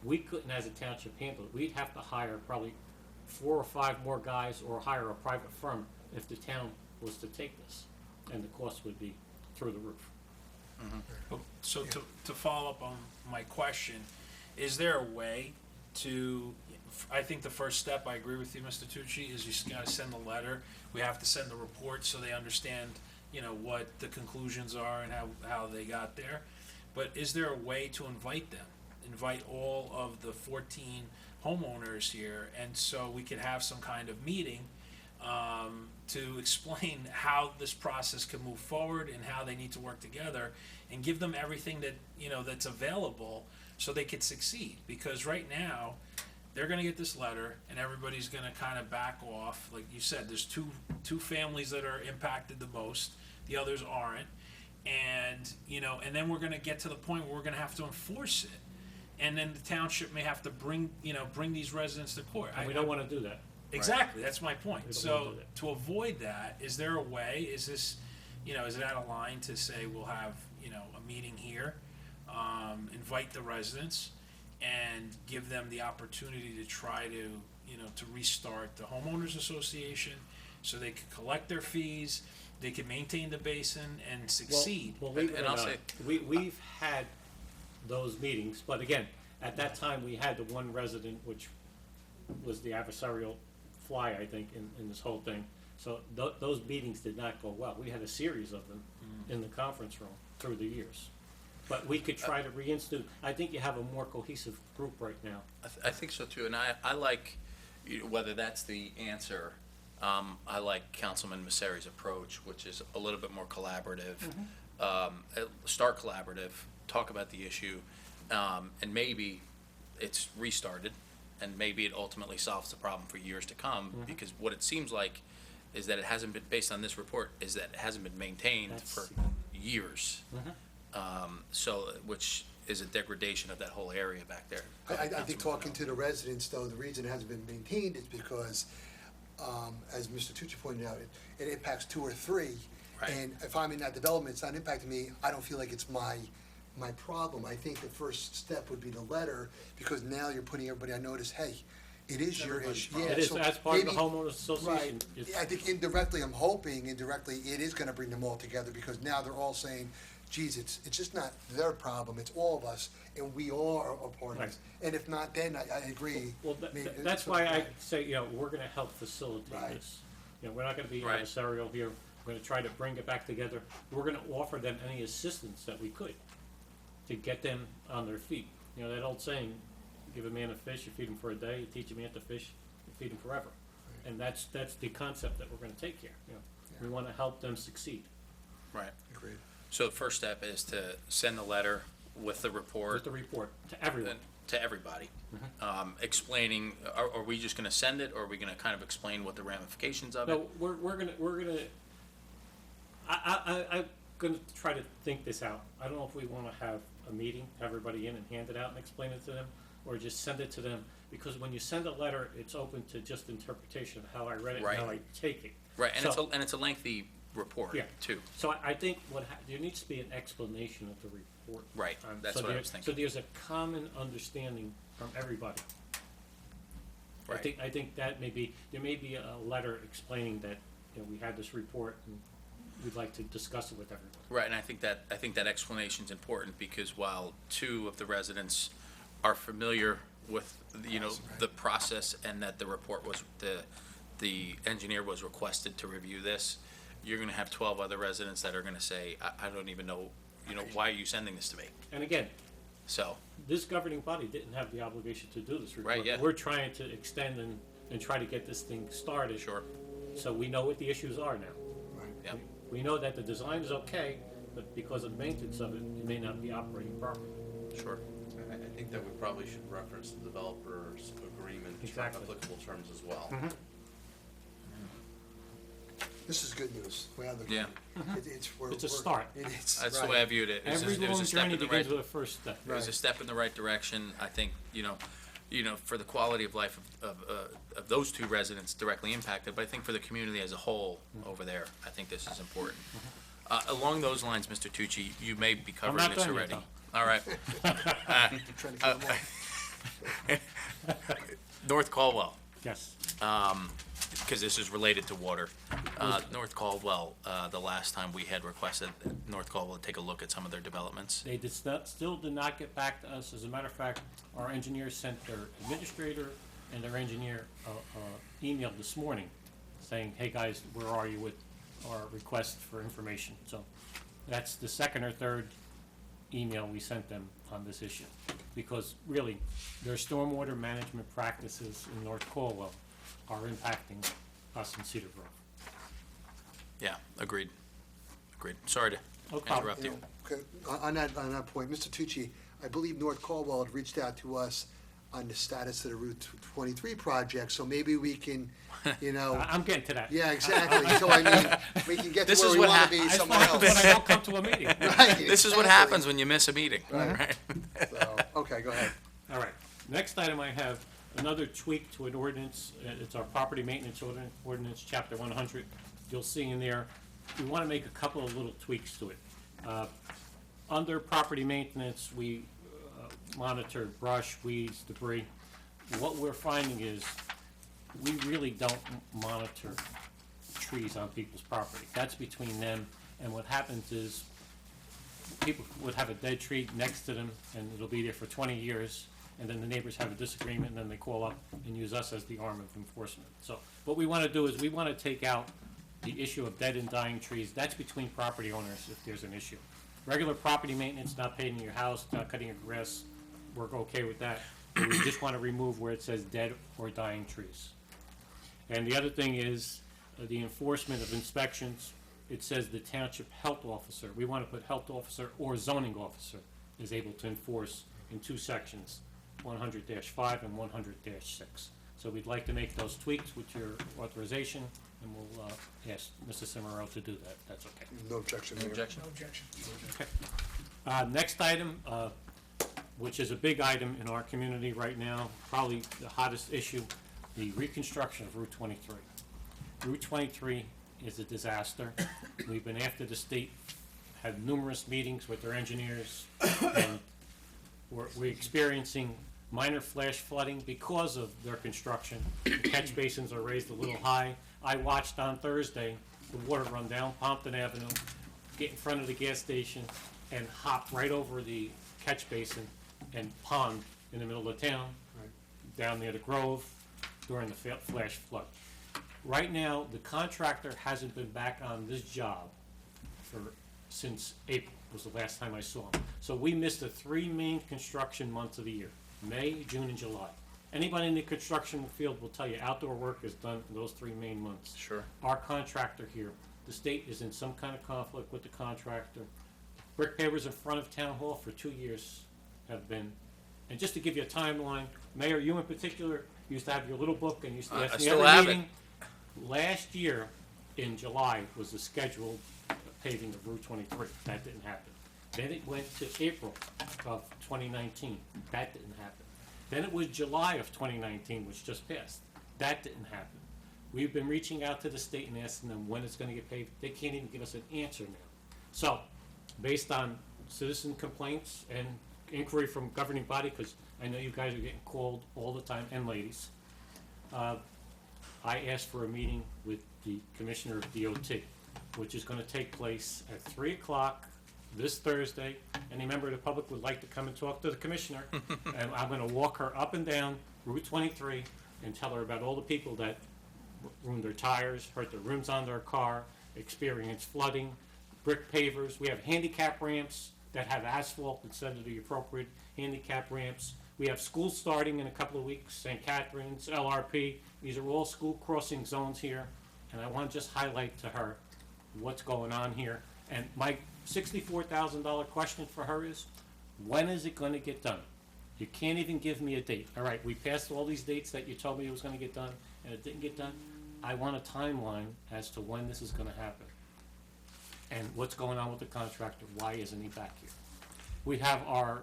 We couldn't, as a township, handle it. We'd have to hire probably 4 or 5 more guys or hire a private firm if the town was to take this, and the cost would be through the roof. So to follow up on my question, is there a way to, I think the first step, I agree with you, Mr. Tucci, is you just gotta send a letter. We have to send the report so they understand, you know, what the conclusions are and how they got there. But is there a way to invite them? Invite all of the 14 homeowners here, and so we could have some kind of meeting to explain how this process can move forward and how they need to work together, and give them everything that, you know, that's available so they could succeed. Because right now, they're gonna get this letter and everybody's gonna kind of back off. Like you said, there's two families that are impacted the most, the others aren't. And, you know, and then we're gonna get to the point where we're gonna have to enforce it. And then the township may have to bring these residents to court. And we don't wanna do that. Exactly, that's my point. We don't So, wanna do that. to avoid that, is there a way, is this, you know, is it out of line to say we'll have, you know, a meeting here, invite the residents, and give them the opportunity to try to, you know, to restart the homeowners association, so they could collect their fees, they could maintain the basin and succeed? Well, believe it And or I'll not, say- we've had those meetings, but again, at that time, we had the one resident, which was the adversarial fly, I think, in this whole thing. So those meetings did not go well. We had a series of them in the conference room through the years. But we could try to reinstitute, I think you have a more cohesive group right now. I think so too, and I like, whether that's the answer, I like Councilman Messeri's approach, which is a little bit more collaborative. Start collaborative, talk about the issue, and maybe it's restarted, and maybe it ultimately solves the problem for years to come, because what it seems like is that it hasn't been, based on this report, is that it hasn't been maintained for years. So, which is a degradation of that whole area back there. I think talking to the residents, though, the reason it hasn't been maintained is because, as Mr. Tucci pointed out, it impacts 2 or 3. Right. And if I'm in that development, it's not impacting me, I don't feel like it's my problem. I think the first step would be the letter, because now you're putting everybody on notice, hey, it is your issue. Yeah, It is, so as part of the maybe- homeowners association. Right, it's- I think indirectly, I'm hoping indirectly, it is gonna bring them all together, because now they're all saying, geez, it's just not their problem, it's all of us, and we are a part of Right. this. And if not, then I agree. Well, Maybe that's it's why I okay. say, you know, we're gonna help facilitate Right. this. You know, we're not gonna be Right. adversarial here, we're gonna try to bring it back together. We're gonna offer them any assistance that we could to get them on their feet. You know, that old saying, give a man a fish, you feed him for a day, you teach a man to fish, you feed him forever. And that's the concept that we're gonna take here, you know. We wanna help them succeed. Right. Agreed. So the first step is to send the letter with the report. With the report to everyone. To everybody, explaining, are we just gonna send it, or are we gonna kind of explain what the ramifications of it? No, we're gonna, I'm gonna try to think this out. I don't know if we wanna have a meeting, have everybody in and hand it out and explain it to them, or just send it to them, because when you send a letter, it's open to just interpretation of how I read it and how I Right. take it. Right, and So- it's a lengthy report, Yeah. too. So I think there needs to be an explanation of the report. Right, that's so what I there- was thinking. So there's a common understanding from everybody. Right. I think that there may be a letter explaining that you know, we had this report and we'd like to discuss it with everyone. Right, and I think that explanation is important, because while two of the residents are familiar with, you know, the process, and that the report was, the engineer was requested to review this, you're gonna have 12 other residents that are gonna say, I don't even know, you know, why are you sending this to me? And again, So, this governing body didn't have the obligation to do this report. Right, yeah. We're trying to extend and try to get this thing started. sure, So we know what the issues are now. yeah, We know that the design is okay, but because of maintenance of it, it may not be operating properly. sure. I think that we probably should reference the developer's agreement, Exactly. applicable terms as well. This is good news. We're on the Yeah. It's a start. That's the way I viewed it. It was Every it was long a step journey in the begins right, with a first step. it was a step in the right direction. I think, you know, for the quality of life of those two residents directly impacted, but I think for the community as a whole over there, I think this is important. Along those lines, Mr. Tucci, you may be covering not this done yet, already. All right. Trying to kill them all. North Caldwell, Yes. because this is related to water. North Caldwell, the last time we had requested North Caldwell to take a look at some of their developments. They still did not get back to us. As a matter of fact, our engineers sent their administrator and their engineer email this morning saying, hey, guys, where are you with our request for information? So that's the second or third email we sent them on this issue. Because really, their stormwater management practices in North Caldwell are impacting us in Cedar Grove. Yeah, agreed. Sorry to No problem. interrupt you. Okay, on that point, Mr. Tucci, I believe North Caldwell had reached out to us on the status of the Route 23 project, so maybe we can, you know, I'm getting to that. yeah, exactly. So I mean, we can get to This where is we what want to hap- be That's somewhere what happens when I else. don't come to a meeting. Right, This is what exactly. happens when you miss a meeting. Right. Right. So, okay, go ahead. All right, next item I have another tweak to an ordinance. It's our property maintenance ordinance, chapter 100. You'll see in there, we want to make a couple of little tweaks to it. Under property maintenance, we monitor brush, weeds, debris. What we're finding is, we really don't monitor trees on people's property. That's between them, and what happens is, people would have a dead tree next to them, and it'll be there for 20 years, and then the neighbors have a disagreement, and then they call up and use us as the arm of enforcement. So what we want to do is, we want to take out the issue of dead and dying trees. That's between property owners if there's an issue. Regular property maintenance, not painting your house, not cutting your grass, we're okay with that. But we just want to remove where it says dead or dying trees. And the other thing is, the enforcement of inspections. It says the township health officer. We want to put health officer or zoning officer is able to enforce in two sections, 100-5 and 100-6. So we'd like to make those tweaks with your authorization, and we'll ask Mr. Cimarelli to do that. That's okay. No objection No here. objection. No objection. Next item, which is a big item in our community right now, probably the hottest issue, the reconstruction of Route 23. Route 23 is a disaster. We've been after the state, had numerous meetings with their engineers, and we're experiencing minor flash flooding because of their construction. The catch basins are raised a little high. I watched on Thursday the water run down Pompton Avenue, get in front of the gas station, and hop right over the catch basin and pond in the middle of town, down near the Grove, during the flash flood. Right now, the contractor hasn't been back on this job since April, was the last time I saw him. So we missed the three main construction months of the year, May, June, and July. Anybody in the construction field will tell you outdoor work is done in those three main months. Sure. Our contractor here, the state is in some kind of conflict with the contractor. Brick pavers in front of Town Hall for 2 years have been, and just to give you a timeline, Mayor, you in particular used to have your little book and used to I ask me still every have it. meeting. Last year, in July, was the scheduled paving of Route 23. That didn't happen. Then it went to April of 2019. That didn't happen. Then it was July of 2019, which just passed. That didn't happen. We've been reaching out to the state and asking them when it's going to get paved. They can't even give us an answer now. So, based on citizen complaints and inquiry from governing body, because I know you guys are getting called all the time, and ladies, I asked for a meeting with the Commissioner of DOT, which is gonna take place at 3 o'clock this Thursday. Any member of the public would like to come and talk to the Commissioner, and I'm gonna walk her up and down Route 23 and tell her about all the people that ruined their tires, hurt the rims on their car, experienced flooding, brick pavers. We have handicap ramps that have asphalt instead of the appropriate handicap ramps. We have school starting in a couple of weeks, St. Catherine's, LRP. These are all school crossing zones here, and I want to just highlight to her what's going on here. And my $64,000 question for her is, when is it gonna get done? You can't even give me a date. All right, we passed all these dates that you told me it was gonna get done, and it didn't get done. I want a timeline as to when this is gonna happen. And what's going on with the contractor, why isn't he back here? We have our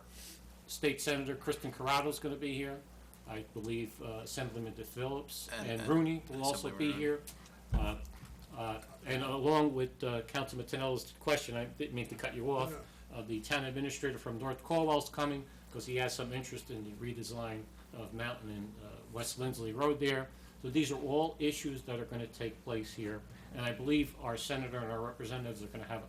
State Senator Kristen Corrado's gonna be here. I believe Assemblyman DePhillips and Rooney will also be Assemblyman here. And along with Councilman Tinella's question, I didn't mean to cut you off, the town administrator from North Caldwell's coming, because he has some interest in the redesign of Mountain and West Lindsley Road there. So these are all issues that are gonna take place here, and I believe our senator and our representatives are gonna have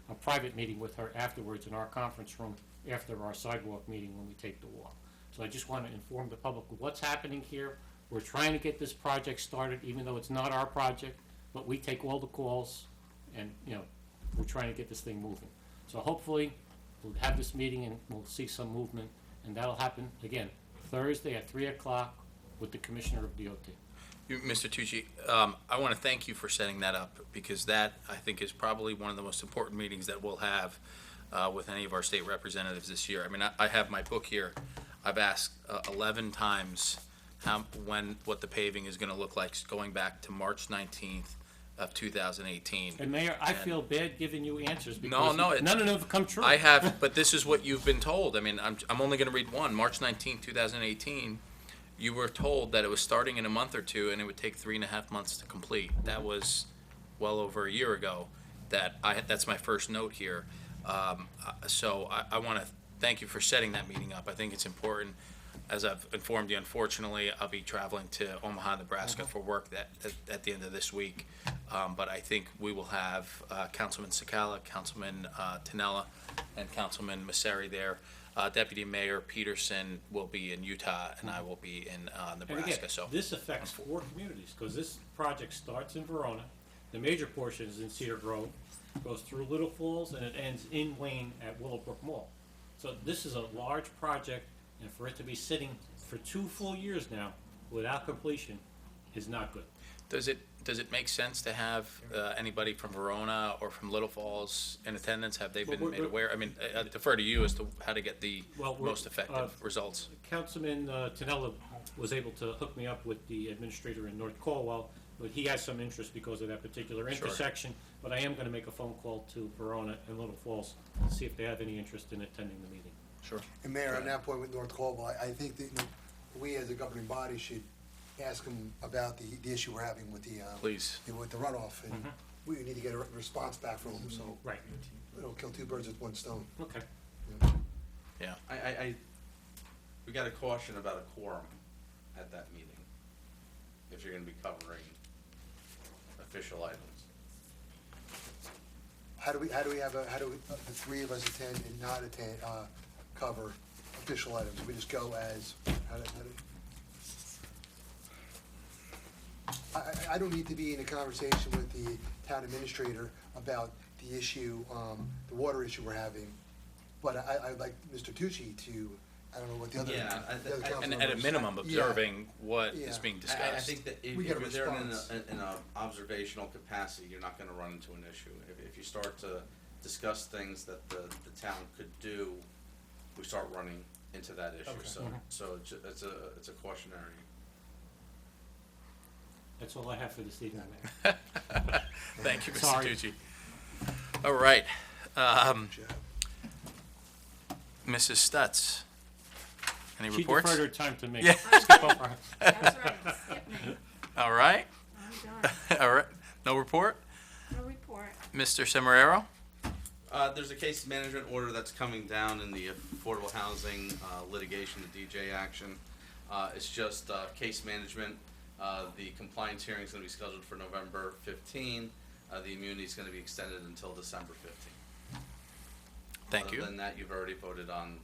a private meeting with her afterwards in our conference room after our sidewalk meeting when we take the walk. So I just wanna inform the public of what's happening here. We're trying to get this project started, even though it's not our project, but we take all the calls, and, you know, we're trying to get this thing moving. So hopefully, we'll have this meeting and we'll see some movement, and that'll happen, again, Thursday at 3 o'clock with the Commissioner of DOT. Mr. Tucci, I want to thank you for setting that up, because that, I think, is probably one of the most important meetings that we'll have with any of our state representatives this year. I mean, I have my book here. I've asked 11 times what the paving is going to look like going back to March 19th of 2018. And Mayor, I feel bad giving you answers No, because no, none of them have come true. I have, but this is what you've been told. I mean, I'm only going to read one. March 19th, 2018, you were told that it was starting in a month or two and it would take 3.5 months to complete. That was well over a year ago. That's my first note here. So I want to thank you for setting that meeting up. I think it's important. As I've informed you, unfortunately, I'll be traveling to Omaha, Nebraska for work at the end of this week. But I think we will have Councilman Sakala, Councilman Tinella, and Councilman Masseri there. Deputy Mayor Peterson will be in Utah, and I will be in And Nebraska. again, So this affects 4 communities, because this project starts in Verona, the major portion is in Cedar Grove, goes through Little Falls, and it ends in Wayne at Willowbrook Mall. So this is a large project, and for it to be sitting for 2 full years now without completion is not good. does it make sense to have anybody from Verona or from Little Falls in attendance? Have they been made aware? I mean, I defer to you as to how to get the most effective results. Councilman Tinella was able to hook me up with the administrator in North Caldwell, but he has some interest because of that particular Sure. intersection. But I am gonna make a phone call to Verona and Little Falls to see if they have any interest in attending the meeting. Sure. And Mayor, on that point with North Caldwell, I think that, we as a governing body should ask them about the issue we're having with the, Please. with the runoff, and we need to get a response back from them, so Right, it'll kill 2 birds with 1 stone. okay. Yeah. We got a caution about a quorum at that meeting, if you're gonna be covering official items. How do we the 3 of us attend and not attend, cover official items? We just go as, I don't need to be in a conversation with the town administrator about the issue, the water issue we're having, but I'd like Mr. Tucci to, I don't know what the other, Yeah, the other council And at a members- minimum, Yeah. observing what Yeah. is being I discussed. think that if We you're get a there response. in a observational capacity, you're not gonna run into an issue. If you start to discuss things that the town could do, we start running into that issue. Okay. So it's a cautionary. That's all I have for this evening, Mayor. Thank you, Mr. Sorry. Tucci. All right. Joe. Mrs. Stutz, any She reports? deferred her time to me. Yeah. Skip over her. That's right, skip me, All right. I'm done. All right. No report? No report. Mr. Semeraro? There's a case management order that's coming down in the affordable housing litigation, the DJ action. It's just case management. The compliance hearing is gonna be scheduled for November 15. The immunity is gonna be extended until December 15. Thank you. Other than that, you've already voted on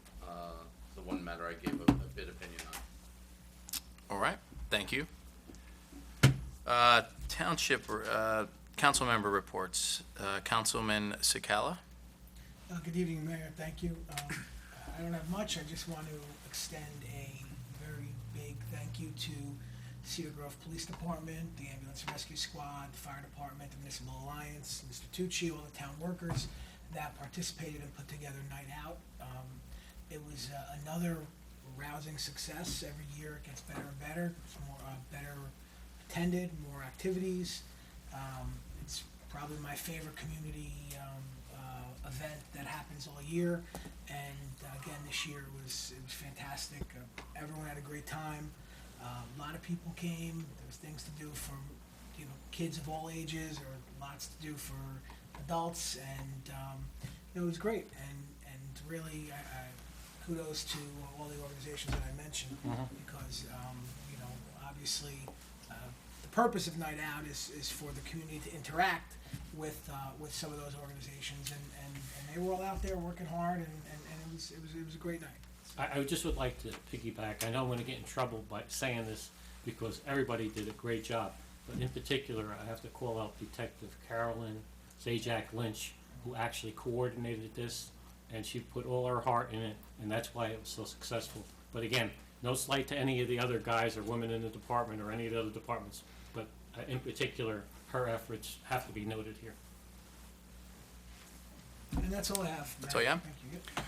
the one matter I gave a bid opinion on. All right, thank you. Township, council member reports. Councilman Sikala? Good evening, Mayor, thank you. I don't have much, I just want to extend a very big thank you to Cedar Grove Police Department, the Ambulance and Rescue Squad, the Fire Department, the Municipal Alliance, Mr. Tucci, all the town workers that participated and put together Night Out. It was another rousing success. Every year it gets better and better. It's more better attended, more activities. It's probably my favorite community event that happens all year. And again, this year it was fantastic. Everyone had a great time. A lot of people came. There was things to do for kids of all ages, or lots to do for adults, and it was great. And really, kudos to all the organizations that I mentioned, because obviously the purpose of Night Out is for the community to interact with some of those organizations, and they were all out there working hard, and it was a great night. I just would like to piggyback. I know I'm going to get in trouble by saying this because everybody did a great job, but in particular, I have to call out Detective Carolyn Zajac Lynch, who actually coordinated this, and she put all her heart in it, and that's why it was so successful. But again, no slight to any of the other guys or women in the department or any of the other departments, but in particular, her efforts have to be noted here. And that's all I have. That's all you have? Thank you. Yep.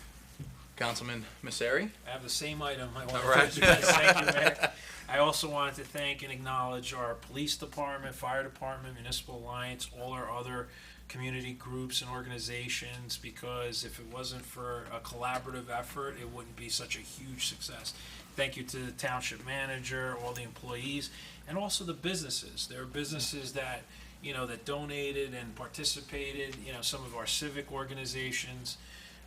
Councilman Messeri? I have the same item. I want All to right. thank you, Mayor. I also wanted to thank and acknowledge our police department, fire department, municipal alliance, all our other community groups and organizations, because if it wasn't for a collaborative effort, it wouldn't be such a huge success. Thank you to the township manager, all the employees, and also the businesses. There are businesses that that donated and participated. Some of our civic organizations.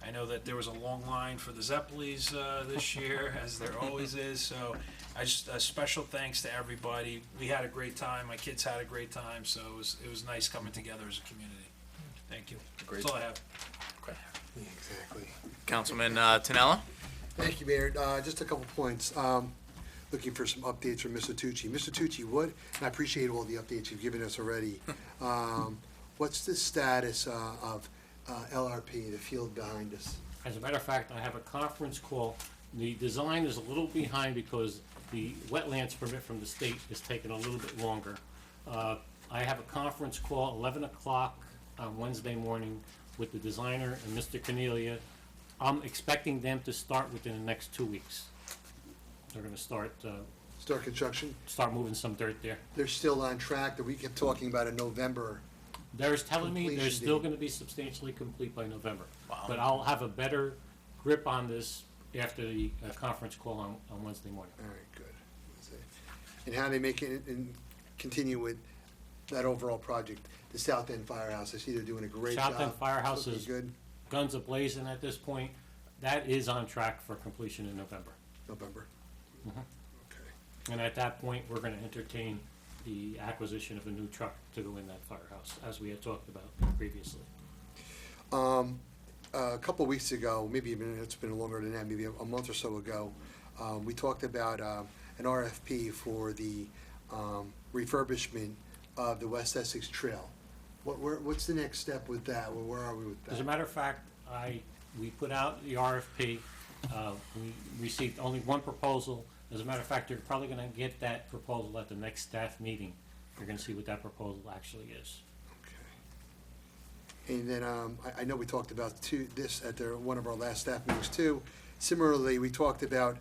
I know that there was a long line for the Zeppelis this year, as there always is. So, a special thanks to everybody. We had a great time. My kids had a great time. So it was nice coming together as a community. Thank you. Great. That's all I have. Okay. Yeah, exactly. Councilman Tinella? Thank you, Mayor. Just a couple points. Looking for some updates from Mr. Tucci. Mr. Tucci, and I appreciate all the updates you've given us already. What's the status of LRP, the field behind us? As a matter of fact, I have a conference call. The design is a little behind because the wetlands permit from the state is taking a little bit longer. I have a conference call 11 o'clock on Wednesday morning with the designer and Mr. Cornelia. I'm expecting them to start within the next 2 weeks. They're gonna start Construction? moving some dirt there. They're still on track that we kept talking about in November. They're telling me they're Completion still date. gonna be substantially complete by November. Wow. But I'll have a better grip on this after the conference call on Wednesday morning. All right, good. That's it. And how they make it and continue with that overall project, the South End Firehouse. I see they're doing a great job. South End Firehouse Looking is good. guns a-blazing at this point. That is on track for completion in November. November. Mhm. Okay. And at that point, we're gonna entertain the acquisition of a new truck to go in that firehouse, as we had talked about previously. A couple weeks ago, maybe even it's been longer than that, maybe a month or so ago, we talked about an RFP for the refurbishment of the West Essex Trail. What's the next step with that? Where are we with that? As a matter of fact, we put out the RFP. We received only one proposal. As a matter of fact, you're probably gonna get that proposal at the next staff meeting. You're gonna see what that proposal actually is. And then, I know we talked about this at one of our last staff meetings too. Similarly, we talked about,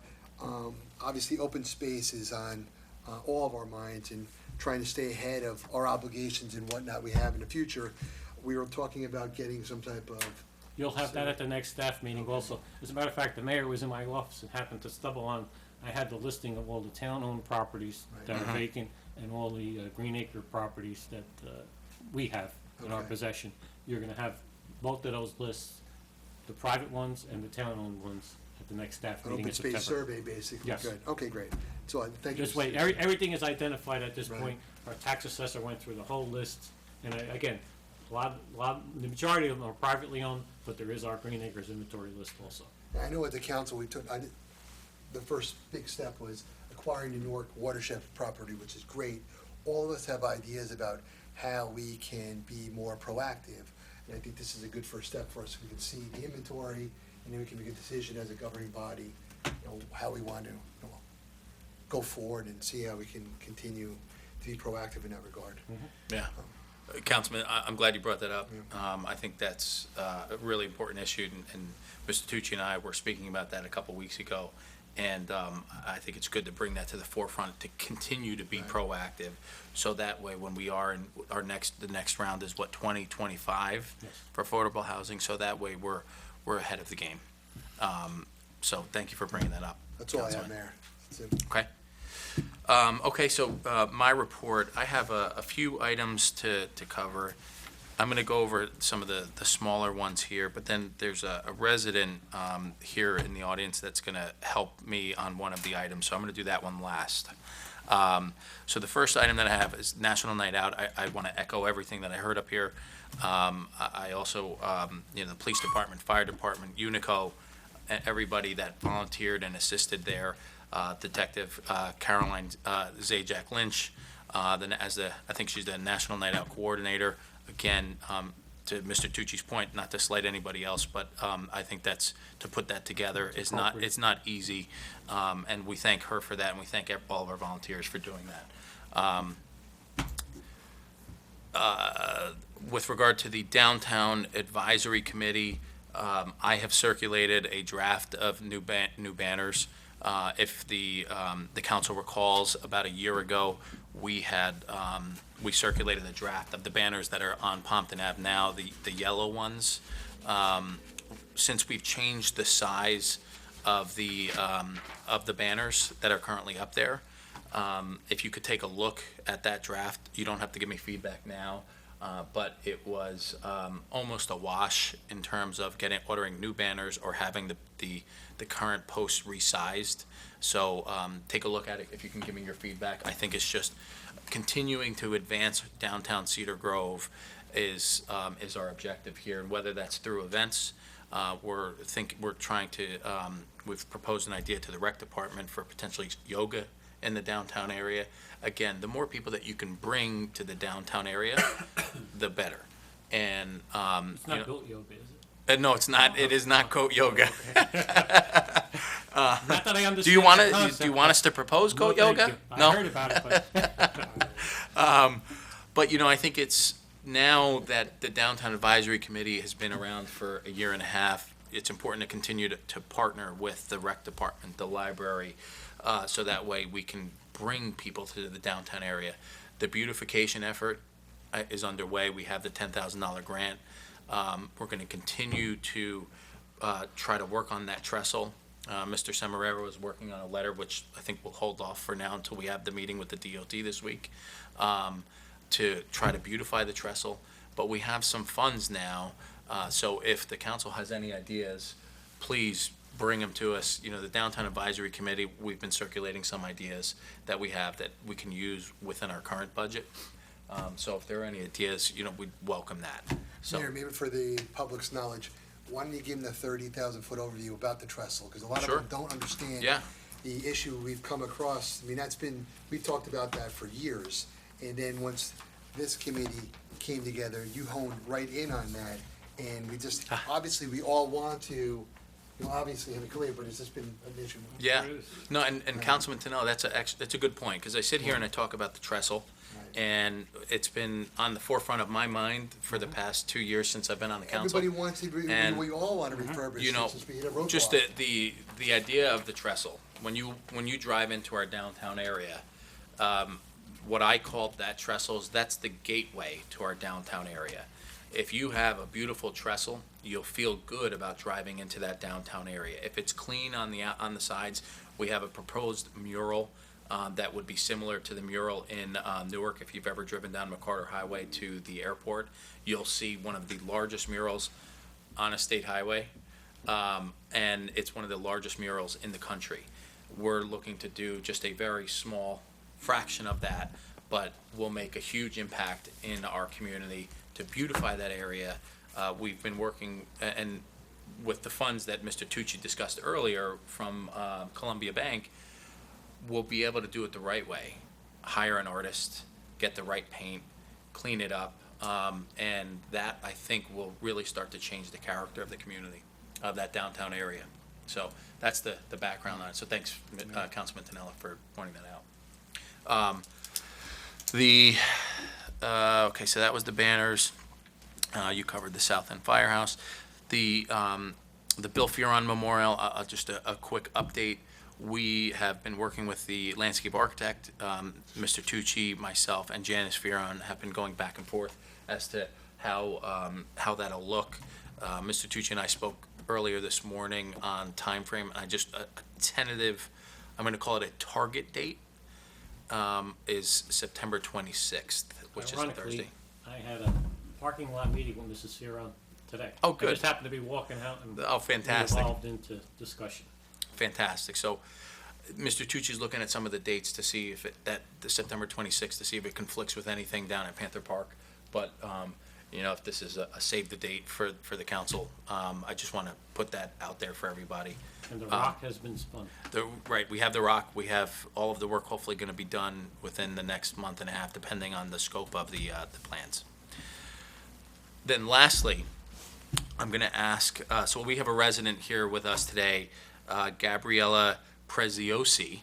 obviously, open space is on all of our minds and trying to stay ahead of our obligations and whatnot we have in the future. We were talking about getting some type of, You'll have that at the next staff meeting also. As a matter of fact, the mayor was in my office and happened to stumble on, I had the listing of all the town-owned properties that are vacant and all the Green Acre properties that we have in our Okay. possession. You're gonna have both of those lists, the private ones and the town-owned ones, at the next staff An meeting in open space September. survey, basically. Yes. Good. Okay, great. So, thank you. Just Mr. wait, Chairman. everything is identified at this Right. point. Our tax assessor went through the whole list, and again, the majority of them are privately owned, but there is our Green Acres inventory list also. I know at the council, the first big step was acquiring the Newark watershed property, which is great. All of us have ideas about how we can be more proactive. And I think this is a good first step for us. We can see the inventory, and then we can make a decision as a governing body, how we want to go forward and see how we can continue to be proactive in that regard. Yeah. Councilman, I'm glad you brought that up. I think that's a really important issue, and Mr. Tucci and I were speaking about that a couple weeks ago. And I think it's good to bring that to the forefront, to continue to be proactive, so that way when we are in the next round is what, 2025 Yes. for affordable housing, so that way we're ahead of the game. So thank you for bringing that up. That's all I have, Councilman. Mayor. That's it. Okay. Okay, so my report, I have a few items to cover. I'm going to go over some of the smaller ones here, but then there's a resident here in the audience that's going to help me on one of the items, so I'm going to do that one last. So the first item that I have is National Night Out. I want to echo everything that I heard up here. I also, the police department, fire department, Unico, everybody that volunteered and assisted there. Detective Caroline Zajac Lynch, I think she's the National Night Out Coordinator. Again, to Mr. Tucci's point, not to slight anybody else, but I think to put that together it's not easy, and we thank her for that, and we thank all of our volunteers for doing that. With regard to the Downtown Advisory Committee, I have circulated a draft of new banners. If the council recalls, about a year ago, we circulated a draft of the banners that are on Pompton Ave now, the yellow ones. Since we've changed the size of the banners that are currently up there, if you could take a look at that draft, you don't have to give me feedback now, but it was almost a wash in terms of ordering new banners or having the current posts resized. So take a look at it if you can give me your feedback. I think it's just continuing to advance downtown Cedar Grove is our objective here, and whether that's through events. We've proposed an idea to the rec department for potentially yoga in the downtown area. Again, the more people that you can bring to the downtown area, the better. And It's not goat yoga, is it? no, it's not. It is not goat yoga. Not that I understand. Do you want the to? concept, Do you want us to propose but- goat No, thank yoga? you. No. I heard about it, but But I think it's now that the Downtown Advisory Committee has been around for a year and a half, it's important to continue to partner with the rec department, the library, so that way we can bring people to the downtown area. The beautification effort is underway. We have the $10,000 grant. We're going to continue to try to work on that trestle. Mr. Semeraro is working on a letter, which I think we'll hold off for now until we have the meeting with the DOT this week, to try to beautify the trestle. But we have some funds now, so if the council has any ideas, please bring them to us. The Downtown Advisory Committee, we've been circulating some ideas that we have that we can use within our current budget. So if there are any ideas, we'd welcome that. So, Mayor, maybe for the public's knowledge, why don't you give them the 30,000-foot overview about the trestle? Because a lot Sure. of them don't understand Yeah. the issue we've come across. I mean, we've talked about that for years. And then once this committee came together, you honed right in on that. And obviously, we all want to, obviously have it clear, but it's just been an issue. yeah, no, and Councilman Tennell, that's a good point, because I sit here and I talk about the trestle, and it's been on the forefront of my mind for the past 2 years since I've been on the council. Everybody wants to, And, we all want to refurbish since we hit a roadblock. Just the idea of the trestle, when you drive into our downtown area, what I call that trestle is that's the gateway to our downtown area. If you have a beautiful trestle, you'll feel good about driving into that downtown area. If it's clean on the sides, we have a proposed mural that would be similar to the mural in Newark. If you've ever driven down McCarter Highway to the airport, you'll see one of the largest murals on a state highway. and it's one of the largest murals in the country. We're looking to do just a very small fraction of that, but will make a huge impact in our community to beautify that area. We've been working, and with the funds that Mr. Tucci discussed earlier from Columbia Bank, we'll be able to do it the right way. Hire an artist, get the right paint, clean it up, and that, I think, will really start to change the character of the community, of that downtown area. So that's the background on it. So thanks, Councilman Tonella, for pointing that out. Okay, so that was the banners. You covered the South End Firehouse. The Bill Fearon Memorial, just a quick update. We have been working with the landscape architect, Mr. Tucci, myself, and Janice Fearon have been going back and forth as to how that'll look. Mr. Tucci and I spoke earlier this morning on timeframe. I just a tentative, I'm going to call it a target date, is September 26th, which is a Ironically, Thursday. I had a parking lot meeting with Mrs. Fearon today. Oh, good. I just happened to be walking out and Oh, fantastic. we evolved into discussion. Fantastic. So, Mr. Tucci's looking at some of the dates to see if the September 26th, to see if it conflicts with anything down at Panther Park. But, if this is a save the date for the council, I just want to put that out there for everybody. And the rock has been spun. Right, we have the rock, we have all of the work hopefully going to be done within the next month and a half, depending on the scope of the plans. Then lastly, I'm going to ask, so we have a resident here with us today, Gabriella Preziosi.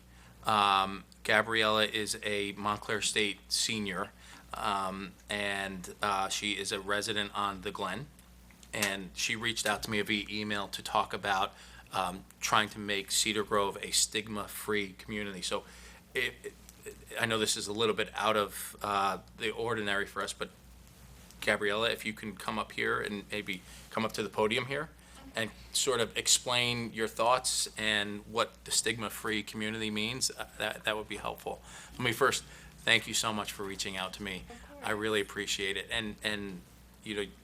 Gabriella is a Montclair State senior, and she is a resident on the Glen. And she reached out to me via email to talk about trying to make Cedar Grove a stigma-free community. So I know this is a little bit out of the ordinary for us, but Gabriella, if you can come up here and maybe come up to the podium here and sort of explain your thoughts and what the stigma-free community means, that would be helpful. Let me first thank you so much for reaching out to me. I really appreciate it. And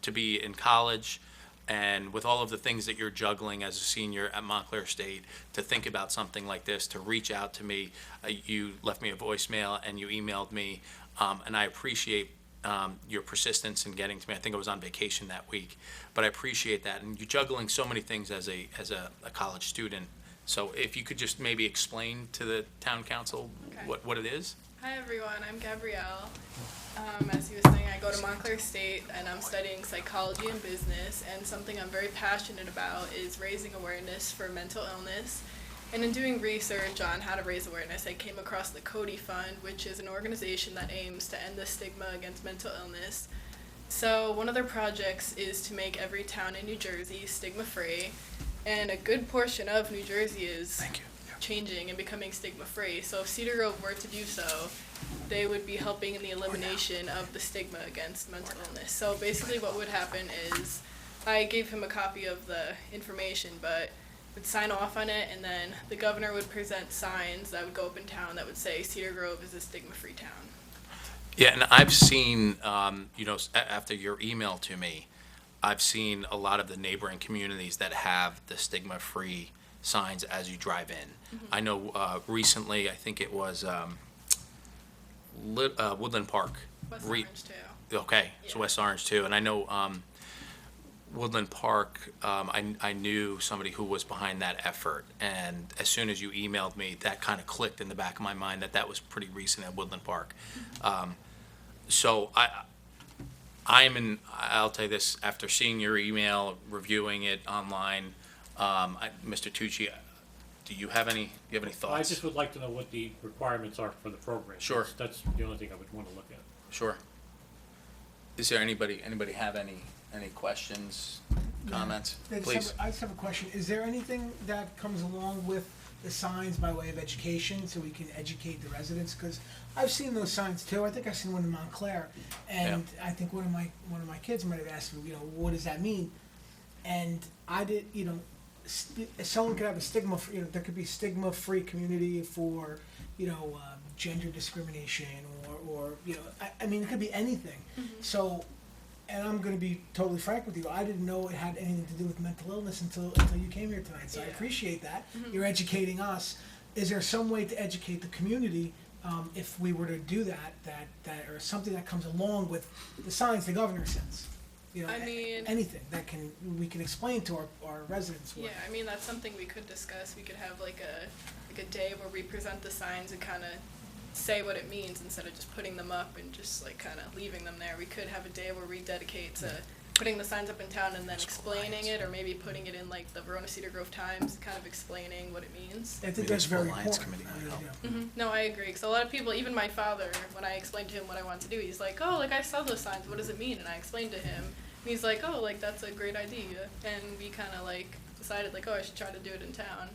to be in college and with all of the things that you're juggling as a senior at Montclair State, to think about something like this, to reach out to me, you left me a voicemail and you emailed me, and I appreciate your persistence in getting to me. I think I was on vacation that week, but I appreciate that. And you're juggling so many things as a college student. So if you could just maybe explain to the town council what it is. Hi everyone, I'm Gabrielle. As he was saying, I go to Montclair State and I'm studying psychology and business, and something I'm very passionate about is raising awareness for mental illness. And in doing research on how to raise awareness, I came across the Cody Fund, which is an organization that aims to end the stigma against mental illness. So one of their projects is to make every town in New Jersey stigma-free, and a good portion of New Jersey is changing and becoming stigma-free. So if Cedar Grove were to do so, they would be helping in the elimination of the stigma against mental illness. So basically what would happen is, I gave him a copy of the information, but would sign off on it, and then the governor would present signs that would go up in town that would say Cedar Grove is a stigma-free town. Yeah, and I've seen, after your email to me, I've seen a lot of the neighboring communities that have the stigma-free signs as you drive in. Mm-hmm. I know recently, I think it was Woodland Park. West Orange too. Okay, Yeah. so West Orange too. And I know Woodland Park, I knew somebody who was behind that effort. And as soon as you emailed me, that kind of clicked in the back of my mind that was pretty recent at Woodland Park. So I'll tell you this, after seeing your email, reviewing it online, Mr. Tucci, do you have any thoughts? I just would like to know what the requirements are for the program. Sure. That's the only thing I would want to look at. Sure. Is there anybody have any questions, comments? Please. I just have a question. Is there anything that comes along with the signs by way of education so we can educate the residents? Because I've seen those signs too. I think I've seen one in Montclair, and I think one of my kids might have asked me, what does that mean? And I did, someone could have a stigma, there could be stigma-free community for, gender discrimination or it could be anything. Mm-hmm. So And I'm gonna be totally frank with you, I didn't know it had anything to do with mental illness until you came here tonight, so I appreciate that. You're educating us. Is there some way to educate the community, if we were to do that, or something that comes along with the signs the governor sends? You know, I mean- anything that we can explain to our residents what. Yeah, I mean, that's something we could discuss. We could have like a day where we present the signs and kind of say what it means instead of just putting them up and just like kind of leaving them there. We could have a day where we dedicate to putting the signs up in town and then explaining it, or maybe putting it in like the Verona Cedar Grove Times, kind of explaining what it means. I think that's very Municipal Alliance important. Committee I might really help. do. No, I agree. Because a lot of people, even my father, when I explained to him what I want to do, he's like, "Oh, like I saw those signs. What does it mean?" And I explained to him, and he's like, "Oh, like that's a great idea." And we kind of like decided like, "Oh, I should try to do it in town."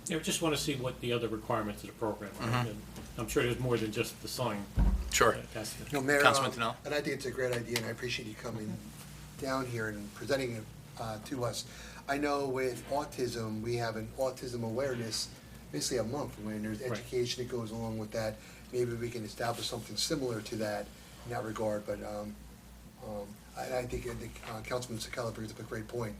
Yeah, we just want to see what the other requirements of the program are. And I'm sure there's more than just the sign. Sure. That's the- No, Mayor, Councilman Tinell? and I think it's a great idea, and I appreciate you coming down here and presenting it to us. I know with autism, we have an autism awareness, basically a month, when there's Right. education that goes along with that. Maybe we can establish something similar to that in that regard, but I think Councilman Sakala brings up a great point.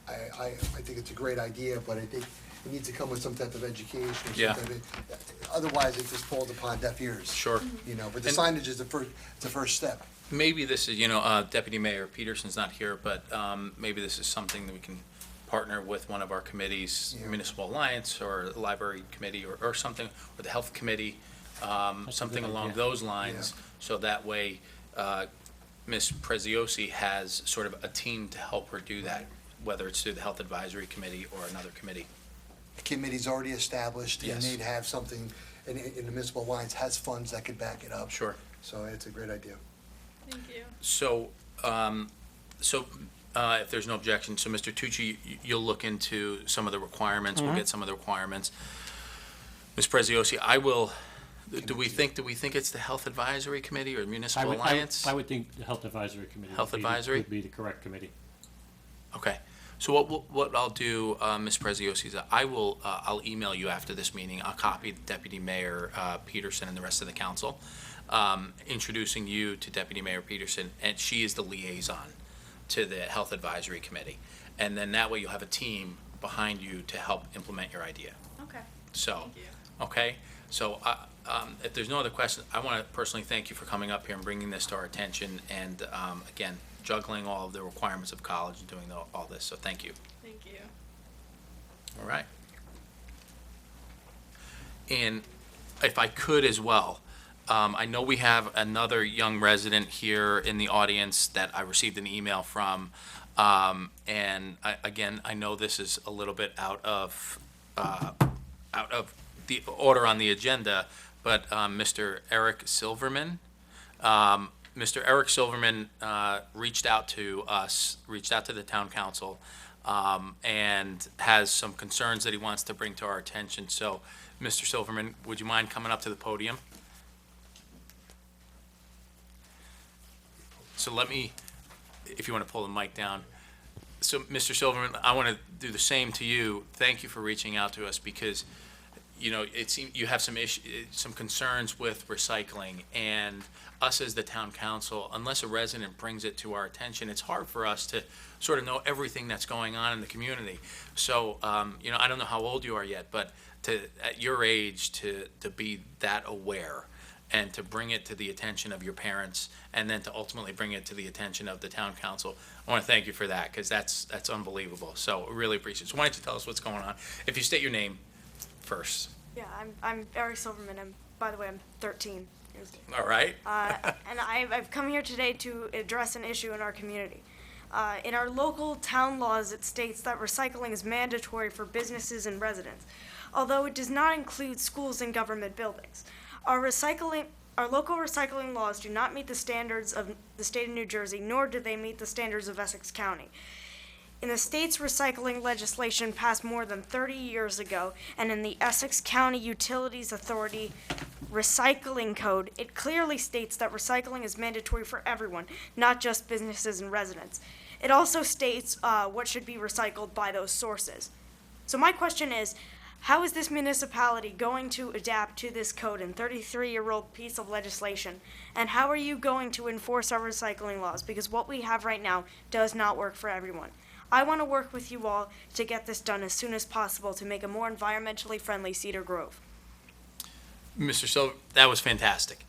I think it's a great idea, but I think it needs to come with some type of education. Or some Yeah. type of- Otherwise, it just falls upon deaf ears. Sure. You know, but the And- signage is the first step. Maybe this is, Deputy Mayor Peterson's not here, but maybe this is something that we can partner with one of our committees, Yeah. Municipal Alliance or Library Committee or something, or the Health Committee, something good along idea. those lines. So that way, Ms. Preziosi has sort of a team to help her do that, whether it's through the Health Advisory Committee or another committee. The committee's already established, and Yes. they'd have something, and the municipal alliance has funds that could back it up. Sure. So it's a great idea. Thank you. So, if there's no objection, so Mr. Tucci, you'll look into some of the requirements, we'll get some of the requirements. Ms. Preziosi, I will, do we think it's the Health Advisory Committee or Municipal Alliance? I would think the Health Advisory Committee. Health would be- Advisory? Would be the correct committee. Okay, so what I'll do, Ms. Preziosi, is I'll email you after this meeting. I'll copy Deputy Mayor Peterson and the rest of the council, introducing you to Deputy Mayor Peterson, and she is the liaison to the Health Advisory Committee. And then that way you'll have a team behind you to help implement your idea. Okay. So, Thank you. okay, so if there's no other questions, I want to personally thank you for coming up here and bringing this to our attention, and again, juggling all of the requirements of college and doing all this, so thank you. Thank you. All right. And if I could as well, I know we have another young resident here in the audience that I received an email from. And I know this is a little bit out of the order on the agenda, but Mr. Eric Silverman. Mr. Eric Silverman reached out to us, reached out to the town council, and has some concerns that he wants to bring to our attention. So, Mr. Silverman, would you mind coming up to the podium? So let me, if you want to pull the mic down. So, Mr. Silverman, I want to do the same to you. Thank you for reaching out to us because, it seems you have some concerns with recycling, and us as the town council, unless a resident brings it to our attention, it's hard for us to sort of know everything that's going on in the community. So, I don't know how old you are yet, but at your age, to be that aware and to bring it to the attention of your parents, and then to ultimately bring it to the attention of the town council, I want to thank you for that, because that's unbelievable. So, I really appreciate it. So why don't you tell us what's going on? If you state your name first. Yeah, I'm Eric Silverman. By the way, I'm 13 years old. All right? And I've come here today to address an issue in our community. In our local town laws, it states that recycling is mandatory for businesses and residents, although it does not include schools and government buildings. Our local recycling laws do not meet the standards of the state of New Jersey, nor do they meet the standards of Essex County. In the state's recycling legislation passed more than 30 years ago, and in the Essex County Utilities Authority Recycling Code, it clearly states that recycling is mandatory for everyone, not just businesses and residents. It also states what should be recycled by those sources. So my question is, How is this municipality going to adapt to this code and 33-year-old piece of legislation? And how are you going to enforce our recycling laws? Because what we have right now does not work for everyone. I want to work with you all to get this done as soon as possible to make a more environmentally friendly Cedar Grove. Mr. Silver, that was fantastic.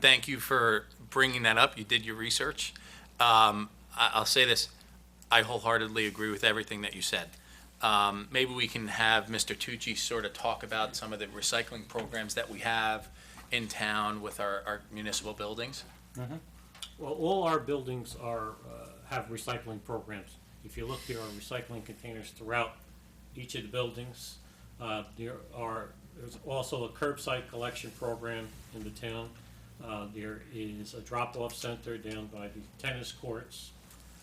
Thank you for bringing that up. You did your research. I'll say this, I wholeheartedly agree with everything that you said. Maybe we can have Mr. Tucci sort of talk about some of the recycling programs that we have in town with our municipal buildings. Well, all our buildings have recycling programs. If you look, there are recycling containers throughout each of the buildings. There's also a curbside collection program in the town. There is a drop-off center down by the tennis courts.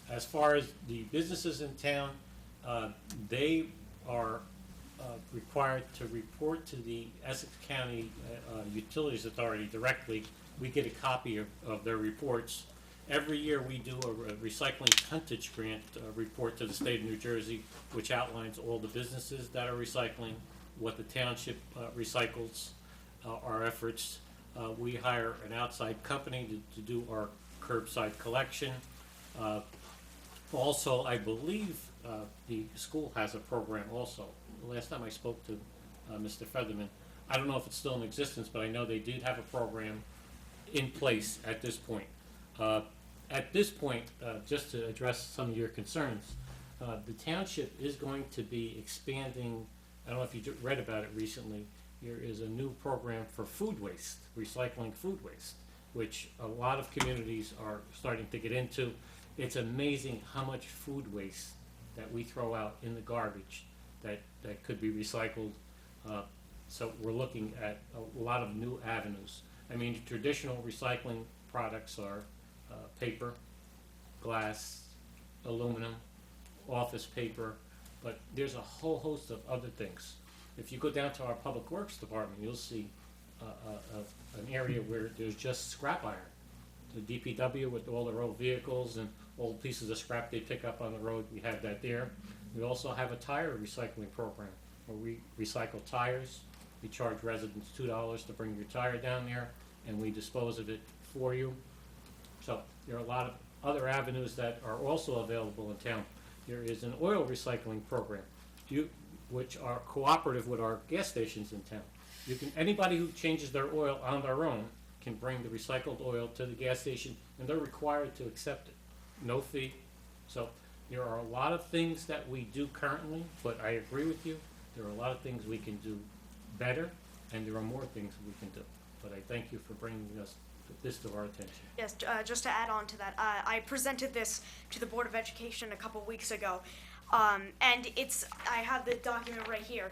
As far as the businesses in town, they are required to report to the Essex County Utilities Authority directly. We get a copy of their reports. Every year we do a recycling tonnage grant report to the state of New Jersey, which outlines all the businesses that are recycling, what the township recycles, our efforts. We hire an outside company to do our curbside collection. Also, I believe the school has a program also. Last time I spoke to Mr. Featherman, I don't know if it's still in existence, but I know they did have a program in place at this point. At this point, just to address some of your concerns, the township is going to be expanding. I don't know if you read about it recently. There is a new program for food waste, recycling food waste, which a lot of communities are starting to get into. It's amazing how much food waste that we throw out in the garbage that could be recycled. So we're looking at a lot of new avenues. I mean, traditional recycling products are paper, glass, aluminum, office paper, but there's a whole host of other things. If you go down to our Public Works Department, you'll see an area where there's just scrap iron. The DPW with all their old vehicles and old pieces of scrap they pick up on the road, we have that there. We also have a tire recycling program where we recycle tires. We charge residents $2 to bring your tire down there, and we dispose of it for you. So there are a lot of other avenues that are also available in town. There is an oil recycling program, which are cooperative with our gas stations in town. Anybody who changes their oil on their own can bring the recycled oil to the gas station, and they're required to accept it, no fee. So there are a lot of things that we do currently, but I agree with you. There are a lot of things we can do better, and there are more things we can do. But I thank you for bringing this to our attention. Yes, just to add on to that, I presented this to the Board of Education a couple weeks ago, and I have the document right here.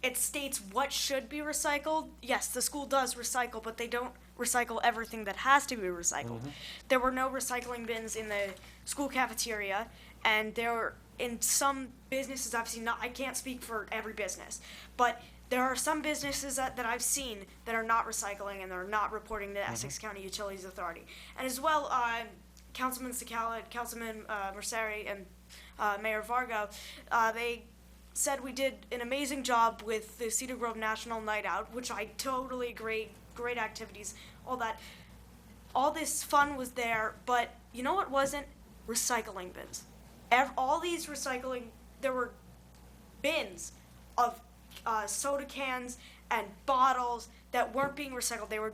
It states what should be recycled. Yes, the school does recycle, but they don't recycle everything that has to be recycled. Mm-hmm. There were no recycling bins in the school cafeteria, and there were in some businesses, obviously not, I can't speak for every business, but there are some businesses that I've seen that are not recycling and they're not reporting to Essex County Utilities Authority. And as well, Councilman Sakala, Councilman Merceri, and Mayor Vargo, they said we did an amazing job with the Cedar Grove National Night Out, which I totally agree, great activities, all that. All this fun was there, but you know what wasn't? Recycling bins. All these recycling, there were bins of soda cans and bottles that weren't being recycled. They were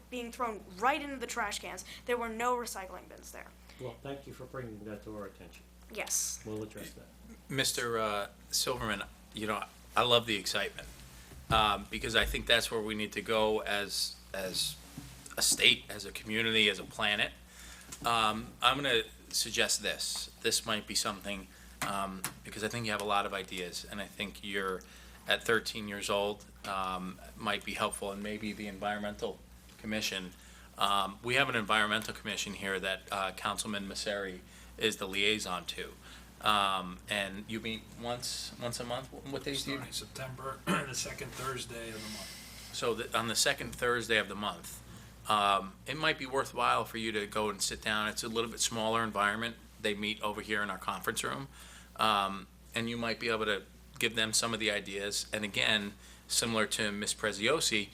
being thrown right into the trash cans. There were no recycling bins there. Well, thank you for bringing that to our attention. Yes. We'll address that. Mr. Silverman, I love the excitement because I think that's where we need to go as a state, as a community, as a planet. I'm going to suggest this. This might be something because I think you have a lot of ideas, and I think you're at 13 years old might be helpful, and maybe the Environmental Commission. We have an Environmental Commission here that Councilman Merceri is the liaison to. And you meet once a month? What days do you? Starting September, the second Thursday of the month. So on the second Thursday of the month, it might be worthwhile for you to go and sit down. It's a little bit smaller environment. They meet over here in our conference room. And you might be able to give them some of the ideas. And again, similar to Ms. Preziosi,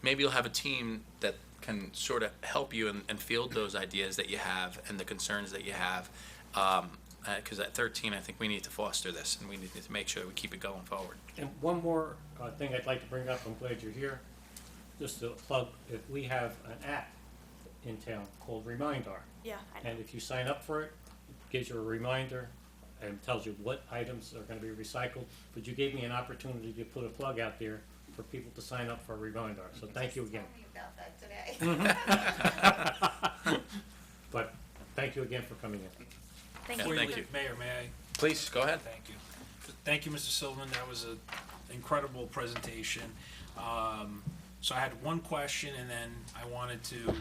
maybe you'll have a team that can sort of help you and field those ideas that you have and the concerns that you have. Because at 13, I think we need to foster this, and we need to make sure that we keep it going forward. And one more thing I'd like to bring up, I'm glad you're here, just to plug, if we have an app in town called Remindar, Yeah, I know. and if you sign up for it, it gives you a reminder and tells you what items are gonna be recycled. But you gave me an opportunity to put a plug out there for people to sign up for Remindar, so thank you again. Tell me about that today. But thank you again for coming in. Thank Yeah, you. Before thank leave, you. Mayor, may I? Please, go ahead. Thank you. Thank you, Mr. Silverman. That was an incredible presentation. So I had one question, and then I wanted to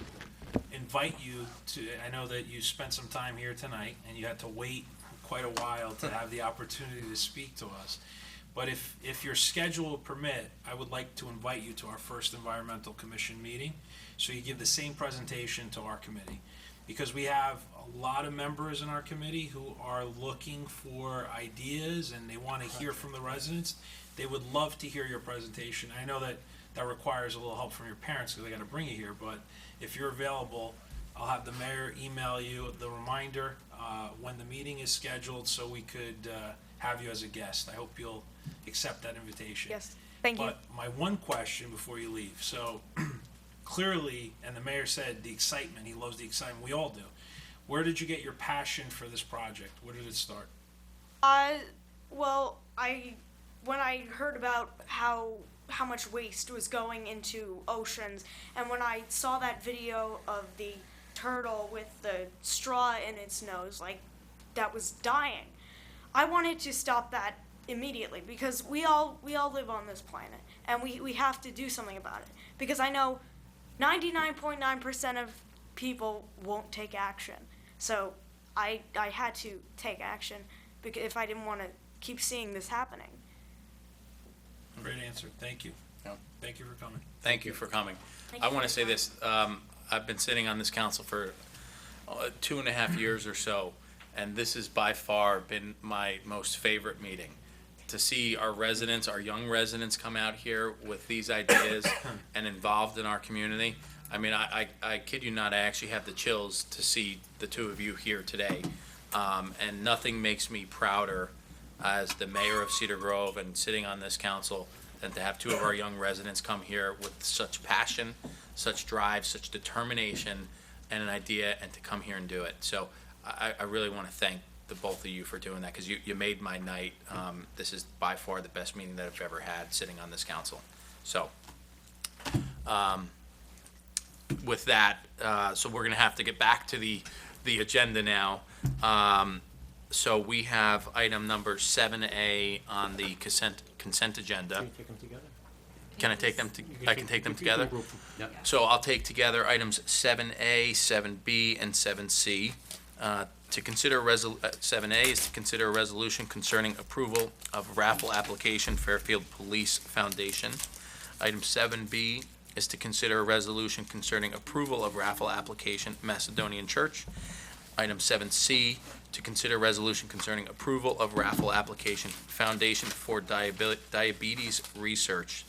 invite you to, I know that you spent some time here tonight, and you had to wait quite a while to have the opportunity to speak to us. But if your schedule will permit, I would like to invite you to our first Environmental Commission meeting, so you give the same presentation to our committee. Because we have a lot of members in our committee who are looking for ideas and they want to hear from the residents. They would love to hear your presentation. I know that that requires a little help from your parents because they got to bring you here, but if you're available, I'll have the mayor email you the reminder when the meeting is scheduled so we could have you as a guest. I hope you'll accept that invitation. Yes, thank you. But my one question before you leave, so clearly, and the mayor said the excitement, he loves the excitement, we all do. Where did you get your passion for this project? Where did it start? Well, when I heard about how much waste was going into oceans, and when I saw that video of the turtle with the straw in its nose, like, that was dying, I wanted to stop that immediately, because we all live on this planet, and we have to do something about it. Because I know 99.9% of people won't take action. So I had to take action because if I didn't want to keep seeing this happening. Great answer. Thank you. Yeah. Thank you for coming. Thank you for coming. Thank I you want for to say your this, I've been sitting on this council for 2.5 years or so, and this has by far been my most favorite meeting. To see our residents, our young residents come out here with these ideas and involved in our community. I mean, I kid you not, I actually have the chills to see the two of you here today. And nothing makes me prouder as the mayor of Cedar Grove and sitting on this council than to have two of our young residents come here with such passion, such drive, such determination, and an idea, and to come here and do it. So I really want to thank the both of you for doing that, because you made my night. This is by far the best meeting that I've ever had sitting on this council. So, with that, so we're gonna have to get back to the agenda now. So we have item number 7A on the consent agenda. Can you take them together? Can I take them, I can take them You can together? group them. So I'll take together items 7A, 7B, and 7C. To consider 7A is to consider a resolution concerning approval of raffle application Fairfield Police Foundation. Item 7B is to consider a resolution concerning approval of raffle application Macedonian Church. Item 7C, to consider resolution concerning approval of raffle application Foundation for Diabetes Research.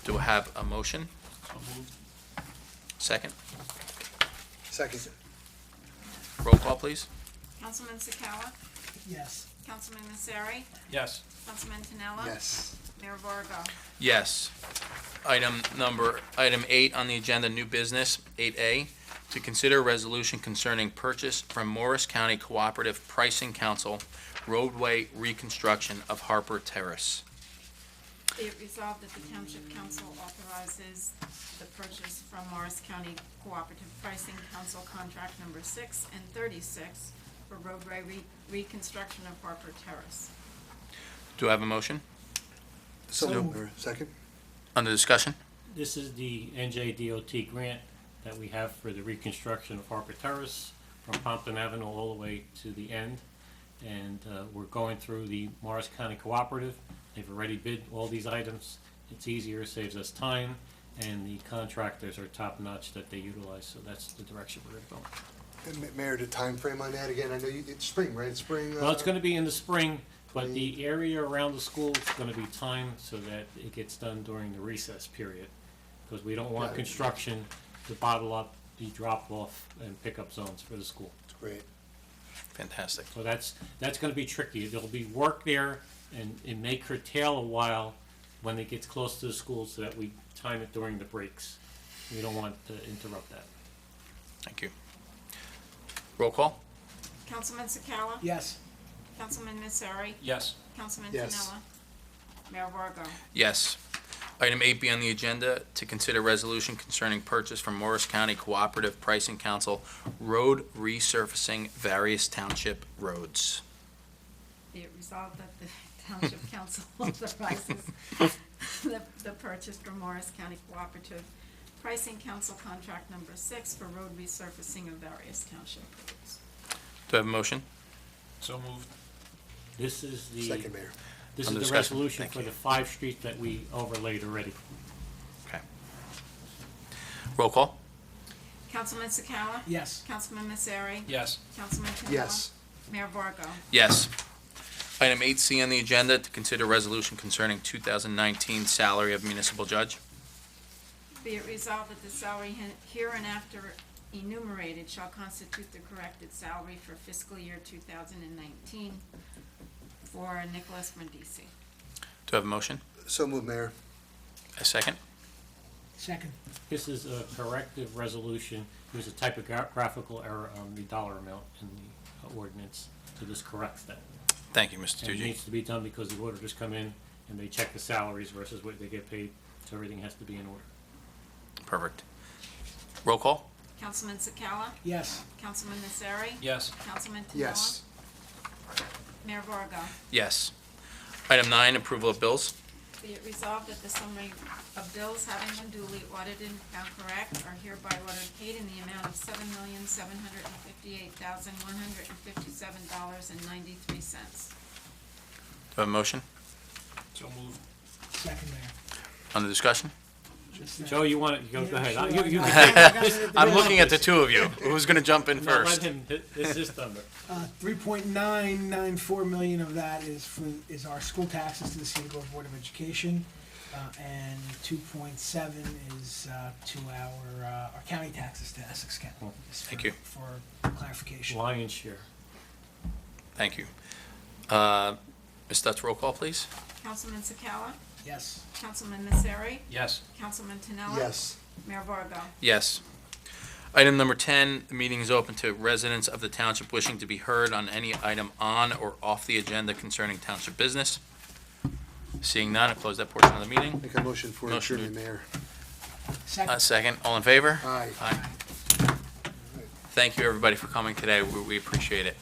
Do I have a motion? So moved. Second? Second. Roll call, please. Councilman Sakawa, Yes. Councilman Nasseri, Yes. Councilman Tinella. Yes. Mayor Varga. Yes. Item 8 on the agenda, new business, 8A, to consider resolution concerning purchase from Morris County Cooperative Pricing Council roadway reconstruction of Harper Terrace. Be it resolved that the Township Council authorizes the purchase from Morris County Cooperative Pricing Council Contract Number 6 and 36 for roadway reconstruction of Harper Terrace. Do I have a motion? So So moved. Second? Under discussion? This is the NJDOT grant that we have for the reconstruction of Harper Terrace from Pompton Avenue all the way to the end. And we're going through the Morris County Cooperative. They've already bid all these items. It's easier, saves us time, and the contractors are top-notch that they utilize, so that's the direction we're going. And Mayor, the time frame on that again, I know it's spring, right? Spring? Well, it's gonna be in the spring. But the area around the school is gonna be timed so that it gets done during the recess period, because we don't want Got it. construction to bottle up the drop-off and pickup zones for the school. It's great. Fantastic. So that's gonna be tricky. There'll be work there, and it may curtail a while when it gets close to the school so that we time it during the breaks. We don't want to interrupt that. Thank you. Roll call? Councilman Sakala? Yes. Councilman Messeri? Yes. Councilman Yes. Canella? Mayor Vargo? Yes. Item 8B on the agenda, to consider resolution concerning purchase from Morris County Cooperative Pricing Council, road resurfacing various township roads. Be it resolved that the Township Council authorizes the purchase from Morris County Cooperative Pricing Council Contract Number 6 for road resurfacing of various township roads. Do I have a motion? So moved. This is the. Second, Mayor. This Under is the discussion. resolution Thank for you. the 5 streets that we overlaid already. Okay. Roll call? Councilman Sakala? Yes. Councilman Messeri? Yes. Councilman Canella? Yes. Mayor Vargo? Yes. Item 8C on the agenda, to consider resolution concerning 2019 salary of municipal judge. Be it resolved that the salary hereinafter enumerated shall constitute the corrected salary for fiscal year 2019 for Nicholas Brindisi. Do I have a motion? So moved, Mayor. A second? Second. This is a corrective resolution. There's a typographical error on the dollar amount in the ordinance, so this corrects that. Thank you, Mr. And it Tucci. needs to be done because the auditors come in and they check the salaries versus what they get paid, so everything has to be in order. Perfect. Roll call? Councilman Sakala? Yes. Councilman Messeri? Yes. Councilman Canella? Yes. Mayor Vargo? Yes. Item 9, approval of bills. Be it resolved that the summary of bills having been duly audited and found correct are hereby ordered paid in the amount of $7,758,157.93. Do I have a motion? So moved. Second, Mayor. Under discussion? Joe, you want it? Go ahead. sure, You- I'm looking at the two of you. Who's going to jump in No, let first? him, this is thunder. 3.994 million of that is our school taxes to the Cedar Grove Board of Education, and 2.7 is to our county taxes to Essex County. Just Thank for- you. For clarification. Lion's share. Thank you. Ms. Stutz, roll call, please. Councilman Sakala? Yes. Councilman Messeri? Yes. Councilman Canella? Yes. Mayor Vargo? Yes. Item number 10, the meeting is open to residents of the township wishing to be heard on any item on or off the agenda concerning township business. Seeing none, I'll close that portion of the meeting. Make a motion for Motion adjournment, Mayor. Second. Second, all in favor? Aye. Aye. Thank you, everybody, for coming today. We appreciate it.